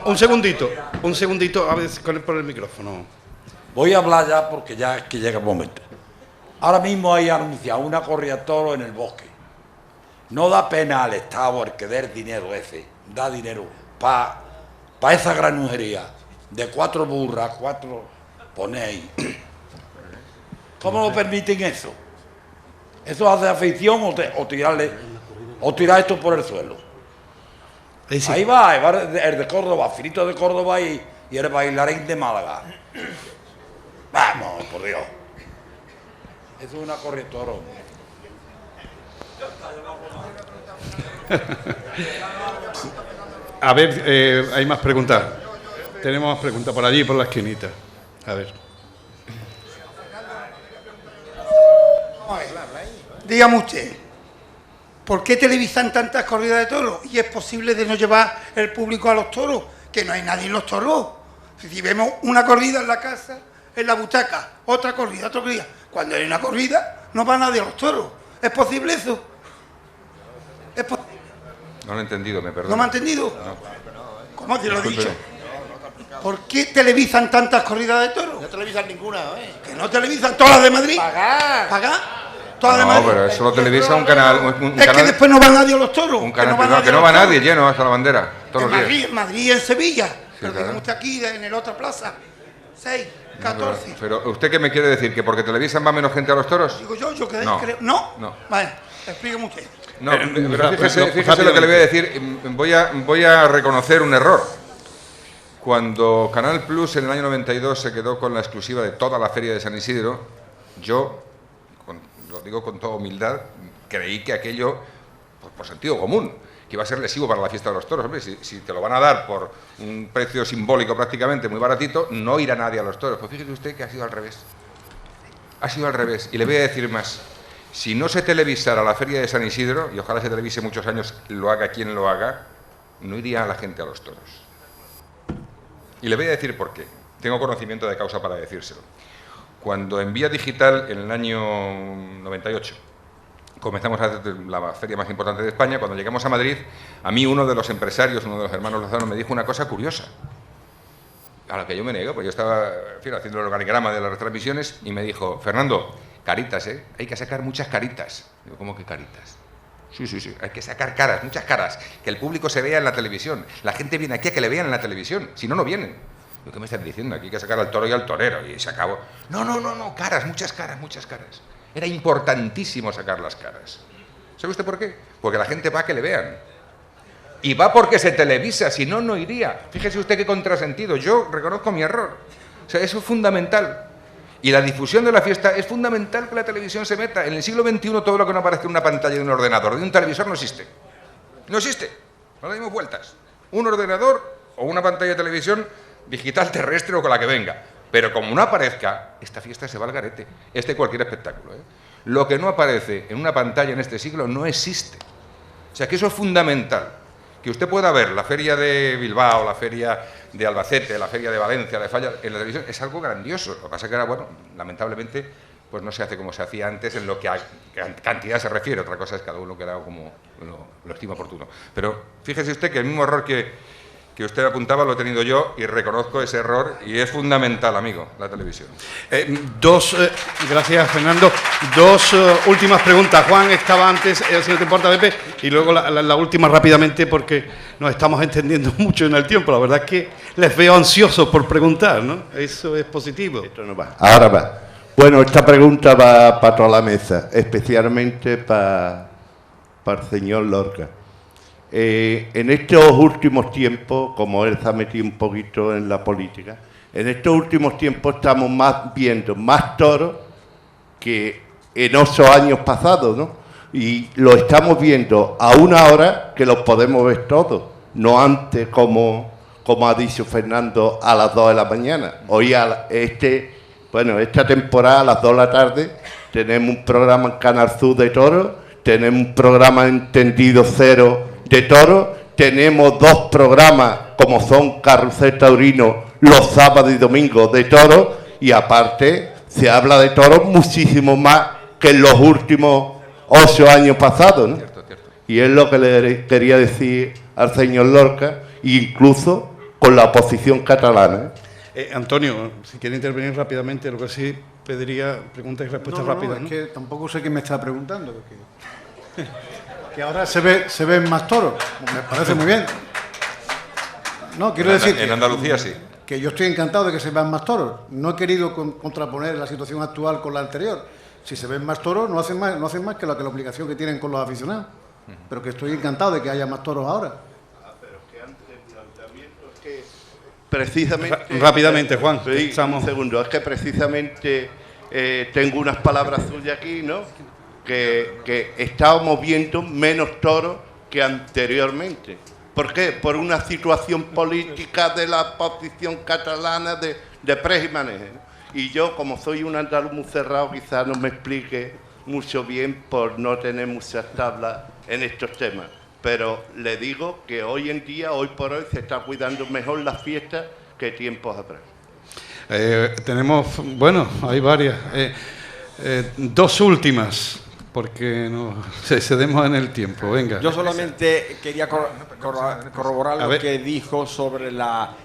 Un segundito, a ver, por el micrófono. Voy a hablar ya porque ya es que llega el momento. Ahora mismo hay anunciado una corrida de toros en el bosque. No da pena al Estado el que dé el dinero ese, da dinero para esa granujería de 4 burras, 4 ponéis. ¿Cómo lo permiten eso? ¿Eso hace afición o tirar esto por el suelo? Sí. Ahí va el de Córdoba, Filito de Córdoba y el bailarín de Málaga. Vamos, por Dios. Eso es una corrida de toros. A ver, hay más preguntas. Tenemos más preguntas por allí, por la esquinita. A ver. Dígame usted, ¿por qué televisan tantas corridas de toros? Y es posible de no llevar el público a los toros, que no hay nadie en los toros. Si vemos una corrida en la casa, en la butaca, otra corrida, otra corrida. Cuando hay una corrida, no va nadie a los toros. ¿Es posible eso? ¿Es posible? No lo he entendido, me perdono. ¿No me ha entendido? No. ¿Cómo te lo he Disculpe. dicho? ¿Por qué televisan tantas corridas de toros? No televisan ninguna, ¿eh? Que no televisan todas las de Madrid. ¡Pagar! ¿Pagar? Todas las de No, Madrid. pero eso lo televisa un canal. Un Es canal, que después no va nadie a los toros. un canal no privado, que no va nadie lleno hasta la bandera. Todos En los Madrid, días. en Madrid y en Sevilla. Pero claro. digamos usted aquí, en el otra plaza. 6, No, 14. pero ¿usted qué me quiere decir? ¿Que porque televisan va menos gente a los toros? Digo yo que No. creo. ¿No? No. Vale, explíqueme usted. No, pero fíjese rápidamente. lo que le voy a decir. Voy a reconocer un error. Cuando Canal Plus en el año 92 se quedó con la exclusiva de toda la feria de San Isidro, yo, lo digo con toda humildad, creí que aquello, pues, por sentido común, que iba a ser lesivo para la fiesta de los toros. Hombre, si te lo van a dar por un precio simbólico prácticamente, muy baratito, no irá nadie a los toros. Pues fíjese usted que ha sido al revés. Ha sido al revés. Y le voy a decir más. Si no se televisara la feria de San Isidro, y ojalá se televise muchos años, lo haga quien lo haga, no iría la gente a los toros. Y le voy a decir por qué. Tengo conocimiento de causa para decírselo. Cuando en Vía Digital, en el año 98, comenzamos a hacer la feria más importante de España, cuando llegamos a Madrid, a mí uno de los empresarios, uno de los hermanos Lozano, me dijo una cosa curiosa, a la que yo me negué, porque yo estaba, en fin, haciendo el organigrama de las retransmisiones, y me dijo, Fernando, caritas, ¿eh? Hay que sacar muchas caritas. Digo, ¿cómo que caritas? Sí, hay que sacar caras, muchas caras, que el público se vea en la televisión. La gente viene aquí a que le vean en la televisión, si no, no vienen. Digo, ¿qué me están diciendo? Aquí hay que sacar al toro y al torero, y se acabó. No, caras, muchas caras, muchas caras. Era importantísimo sacar las caras. ¿Sabe usted por qué? Porque la gente va a que le vean. Y va porque se televisa, si no, no iría. Fíjese usted qué contrasentido. Yo reconozco mi error. O sea, eso es fundamental. Y la difusión de la fiesta es fundamental que la televisión se meta. En el siglo XXI todo lo que no aparece en una pantalla de un ordenador, de un televisor, no existe. No existe. No le dimos vueltas. Un ordenador o una pantalla de televisión digital, terrestre o con la que venga. Pero como no aparezca, esta fiesta se va al garete. Cualquier espectáculo, ¿eh? Lo que no aparece en una pantalla en este siglo no existe. O sea que eso es fundamental. Que usted pueda ver la feria de Bilbao, la feria de Albacete, la feria de Valencia, la de Falla, en la televisión, es algo grandioso. Lo que pasa es que ahora, bueno, lamentablemente, pues no se hace como se hacía antes en lo que a cantidad se refiere. Otra cosa es cada uno que haga como lo estima oportuno. Pero fíjese usted que el mismo error que usted apuntaba lo he tenido yo y reconozco ese error y es fundamental, amigo, la televisión. Gracias, Fernando. Dos últimas preguntas. Juan estaba antes, si no te importa, Pepe, y luego la última rápidamente porque nos estamos entendiendo mucho en el tiempo. La verdad es que les veo ansiosos por preguntar, ¿no? Eso es positivo. Esto no va. Ahora va. Bueno, esta pregunta va para toda la mesa, especialmente para el señor Lorca. En estos últimos tiempos, como él se ha metido un poquito en la política, en estos últimos tiempos estamos viendo más toros que en esos años pasados, ¿no? Y lo estamos viendo a una hora que los podemos ver todos, no antes como ha dicho Fernando, a las 2 de la mañana. Hoy, esta temporada a las 2 de la tarde, tenemos un programa en Canal Sur de toros, tenemos un programa en Tendido Cero de toros, tenemos 2 programas como son Carrusel Taurino los sábados y domingos de toros, y aparte se habla de toros muchísimo más que en los últimos 8 años pasados, ¿no? Cierto. Y es lo que le quería decir al señor Lorca, incluso con la oposición catalana. Antonio, si quiere intervenir rápidamente, lo que sí pediría preguntas y respuestas rápidas. Es que tampoco sé qué me está preguntando. Que ahora se ven más toros. Me parece muy bien. No, quiero decir En Andalucía sí. que yo estoy encantado de que se vean más toros. No he querido contraponer la situación actual con la anterior. Si se ven más toros, no hacen más que la obligación que tienen con los aficionados. Pero que estoy encantado de que haya más toros ahora. Pero que antes del planteamiento es que precisamente... Rápidamente, Juan. Sí, un segundo. Es que precisamente tengo unas palabras suyas aquí, ¿no? Que estábamos viendo menos toros que anteriormente. ¿Por qué? Por una situación política de la oposición catalana de pres y maneje, ¿no? Y yo, como soy un andaluz muy cerrado, quizás no me explique mucho bien por no tener muchas tablas en estos temas. Pero le digo que hoy en día, hoy por hoy, se está cuidando mejor las fiestas que tiempos atrás. Tenemos, bueno, hay varias. Dos últimas, porque nos excedemos en el tiempo. Venga. Yo solamente quería corroborar lo que dijo sobre la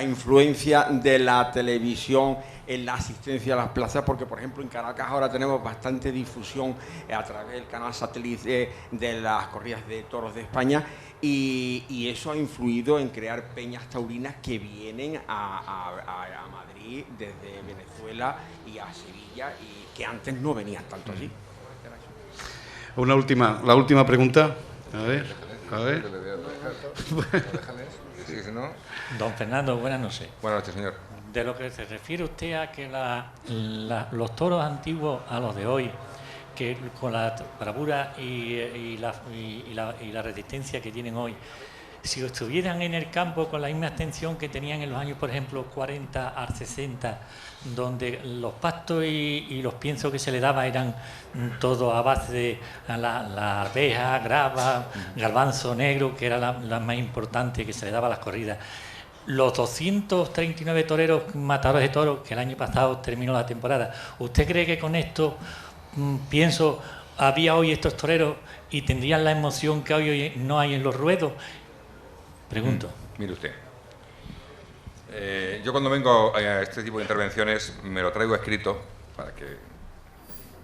influencia de la televisión en la asistencia a las plazas, porque por ejemplo en Caracas ahora tenemos bastante difusión a través del canal satélite de las corridas de toros de España, y eso ha influido en crear peñas taurinas que vienen a Madrid desde Venezuela y a Sevilla, y que antes no venían tanto allí. La última pregunta. A ver. Don Fernando, buenas noches. Buenas noches, señor. De lo que se refiere usted a que los toros antiguos a los de hoy, que con la bravura y la resistencia que tienen hoy, si estuvieran en el campo con la misma extensión que tenían en los años, por ejemplo, 40 al 60, donde los pastos y los piensos que se le daba eran todo a base de la arveja, grava, garbanzo negro, que era la más importante que se le daba a las corridas. Los 239 toreros matadores de toros que el año pasado terminó la temporada, ¿usted cree que con esto, había hoy estos toreros y tendrían la emoción que hoy no hay en los ruedos? Pregunto. Mire usted, yo cuando vengo a este tipo de intervenciones me lo traigo escrito para que,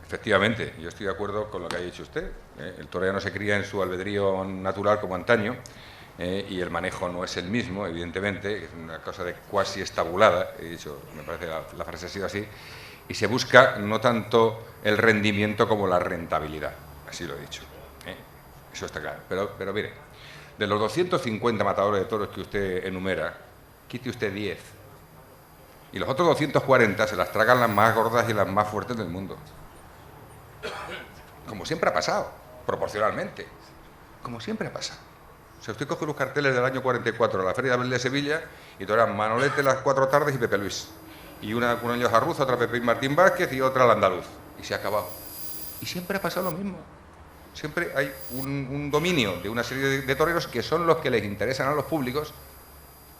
efectivamente, yo estoy de acuerdo con lo que ha dicho usted. El torero no se cría en su albedrío natural como antaño, y el manejo no es el mismo, evidentemente, es una cosa de cuasi estabulada, he dicho, me parece la frase ha sido así, y se busca no tanto el rendimiento como la rentabilidad, así lo he dicho, eso está claro, pero mire, de los 250 matadores de toros que usted enumera, quite usted 10, y los otros 240 se las tragan las más gordas y las más fuertes del mundo, como siempre ha pasado, proporcionalmente, como siempre ha pasado. O sea, usted coge los carteles del año 44 a la Feria de Abril de Sevilla y torean Manolete las 4 tardes y Pepe Luis. Y una con Ellos Arruz, otra Pepe Martín Vázquez y otra al andaluz. Y se ha acabado. Y siempre ha pasado lo mismo. Siempre hay un dominio de una serie de toreros que son los que les interesan a los públicos,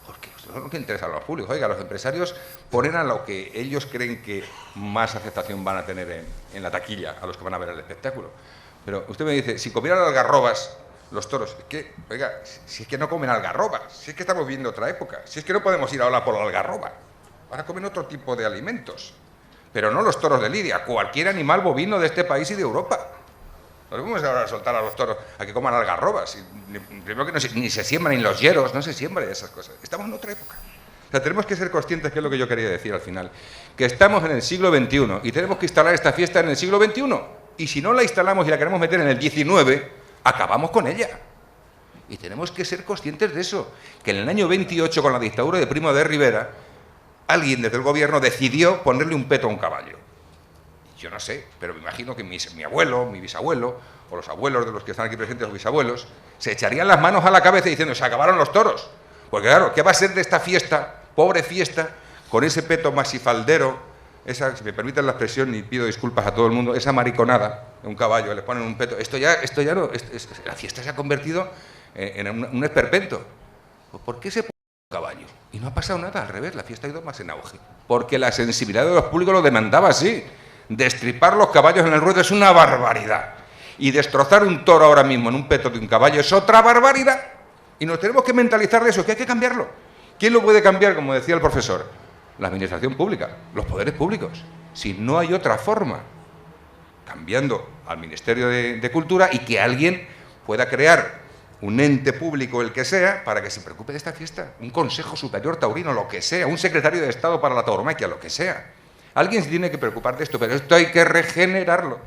porque son los que interesan a los públicos. Oiga, los empresarios ponen a lo que ellos creen que más aceptación van a tener en la taquilla, a los que van a ver el espectáculo. Pero usted me dice, si comieran algarrobas los toros, es que, oiga, si es que no comen algarrobas, si es que estamos viviendo otra época, si es que no podemos ir ahora por la algarroba, ahora comen otro tipo de alimentos, pero no los toros de lidia, cualquier animal bovino de este país y de Europa. No vamos ahora a soltar a los toros a que coman algarrobas, primero que ni se siembran ni los hieros, no se siembran esas cosas, estamos en otra época. O sea, tenemos que ser conscientes, que es lo que yo quería decir al final, que estamos en el siglo XXI y tenemos que instalar esta fiesta en el siglo XXI, y si no la instalamos y la queremos meter en el XIX, acabamos con ella. Y tenemos que ser conscientes de eso, que en el año 28, con la dictadura de Primo de Rivera, alguien desde el gobierno decidió ponerle un peto a un caballo. Yo no sé, pero me imagino que mi abuelo, mi bisabuelo, o los abuelos de los que están aquí presentes, los bisabuelos, se echarían las manos a la cabeza diciendo, se acabaron los toros. Porque claro, ¿qué va a ser de esta fiesta, pobre fiesta, con ese peto masifaldero, esa, si me permiten la expresión, y pido disculpas a todo el mundo, esa mariconada de un caballo, le ponen un peto, esto ya no, la fiesta se ha convertido en un esperpento. ¿Por qué se pone un caballo? Y no ha pasado nada, al revés, la fiesta ha ido más en auge. Porque la sensibilidad de los públicos lo demandaba así. Destripar los caballos en el ruedo es una barbaridad. Y destrozar un toro ahora mismo en un peto de un caballo es otra barbaridad. Y nos tenemos que mentalizar de eso, que hay que cambiarlo. ¿Quién lo puede cambiar, como decía el profesor? La administración pública, los poderes públicos. Si no hay otra forma, cambiando al Ministerio de Cultura y que alguien pueda crear un ente público, el que sea, para que se preocupe de esta fiesta. Un Consejo Superior Taurino, lo que sea. Un secretario de Estado para la tauromaquia, lo que sea. Alguien se tiene que preocupar de esto, pero esto hay que regenerarlo.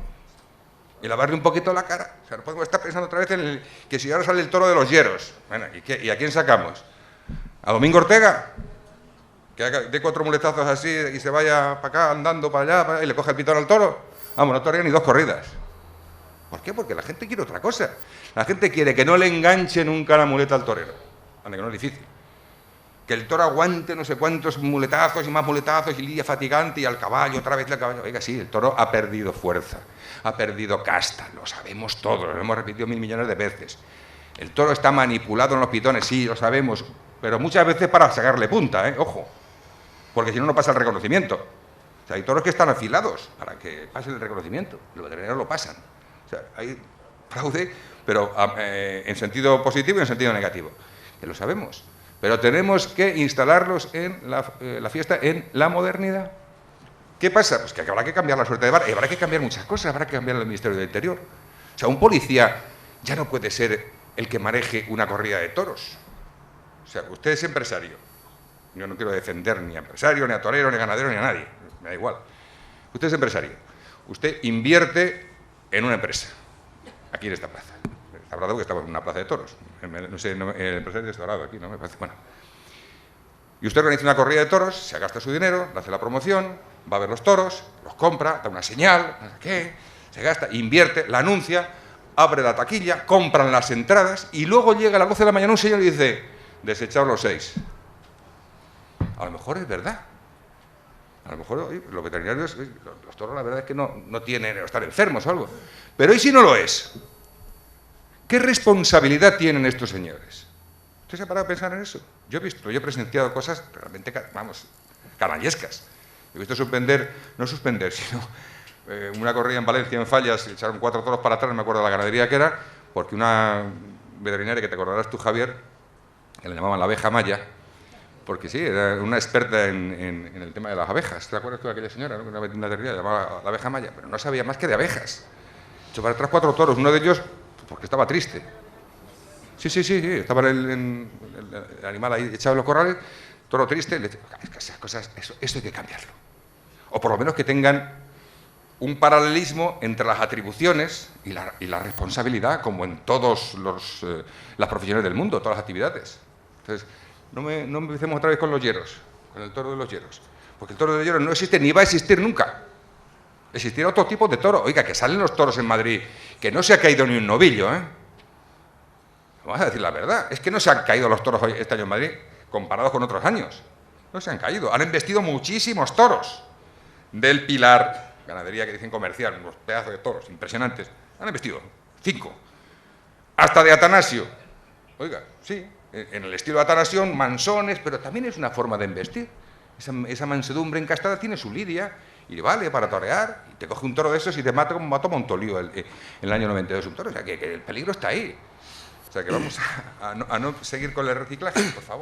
Y lavarle un poquito la cara. O sea, no podemos estar pensando otra vez en que si ahora sale el toro de los hieros. Bueno, ¿y a quién sacamos? ¿A Domingo Ortega? Que dé 4 muletazos así y se vaya para acá, andando para allá, y le coge el pitón al toro. Vamos, no torea ni 2 corridas. ¿Por qué? Porque la gente quiere otra cosa. La gente quiere que no le enganche nunca la muleta al torero. Anda, que no es difícil. Que el toro aguante no sé cuántos muletazos y más muletazos y lidia fatigante y al caballo, otra vez al caballo. Oiga, sí, el toro ha perdido fuerza, ha perdido casta, lo sabemos todos, lo hemos repetido 1000 millones de veces. El toro está manipulado en los pitones, sí, lo sabemos. pero muchas veces para sacarle punta, ojo, porque si no, no pasa el reconocimiento. O sea, hay toros que están afilados para que pase el reconocimiento, los veterinarios lo pasan. O sea, hay fraude, pero en sentido positivo y en sentido negativo, que lo sabemos. Pero tenemos que instalarlos en la fiesta en la modernidad. ¿Qué pasa? Pues que habrá que cambiar la suerte de bar, y habrá que cambiar muchas cosas, habrá que cambiar el Ministerio del Interior. O sea, un policía ya no puede ser el que maneje una corrida de toros. O sea, usted es empresario. Yo no quiero defender ni a empresario, ni a torero, ni a ganadero, ni a nadie. Me da igual. Usted es empresario. Usted invierte en una empresa. Aquí en esta plaza. Habrá dado que estamos en una plaza de toros. No sé, el empresario está dorado aquí, ¿no? Me parece. Bueno. Y usted organiza una corrida de toros, se gasta su dinero, le hace la promoción, va a ver los toros, los compra, da una señal, no sé qué, se gasta, invierte, la anuncia, abre la taquilla, compran las entradas y luego llega a las 12 de la mañana un señor y dice, desechaos los 6. A lo mejor es verdad. A lo mejor los veterinarios, los toros la verdad es que no tienen, o están enfermos o algo. Pero ¿y si no lo es? ¿Qué responsabilidad tienen estos señores? ¿Usted se ha parado a pensar en eso? Yo he presenciado cosas realmente, vamos, canallescas. He visto no suspender, sino una corrida en Valencia, en Fallas, echaron 4 toros para atrás, no me acuerdo de la ganadería que era, porque una veterinaria, que te acordarás tú, Javier, que le llamaban la abeja maya, porque sí, era una experta en el tema de las abejas. ¿Te acuerdas tú de aquella señora, ¿no? Una veterinaria llamaba la abeja maya, pero no sabía más que de abejas. Echó para atrás 4 toros, uno de ellos porque estaba triste. Sí, estaba el animal ahí echado en los corrales, toro triste, es que esas cosas, eso hay que cambiarlo. O por lo menos que tengan un paralelismo entre las atribuciones y la responsabilidad, como en todas las profesiones del mundo, todas las actividades. Entonces, no empecemos otra vez con los hierros, con el toro de los hierros, porque el toro de los hierros no existe ni va a existir nunca. Existirá otro tipo de toro. Oiga, que salen los toros en Madrid, que no se ha caído ni un novillo, Vamos a decir la verdad, es que no se han caído los toros hoy, este año en Madrid, comparados con otros años. No se han caído, han embestido muchísimos toros. Del Pilar, ganadería que dicen comercial, unos pedazos de toros impresionantes, han embestido 5. Hasta de Atanasio. Oiga, sí, en el estilo de Atanasio, mansones, pero también es una forma de embestir. Esa mansedumbre encastada tiene su lidia y le vale para torear. Y te coge un toro de esos y te mata como mató Montolío en el año 92 un toro. O sea, que el peligro está ahí. O sea, que vamos a no seguir con el reciclaje, por favor.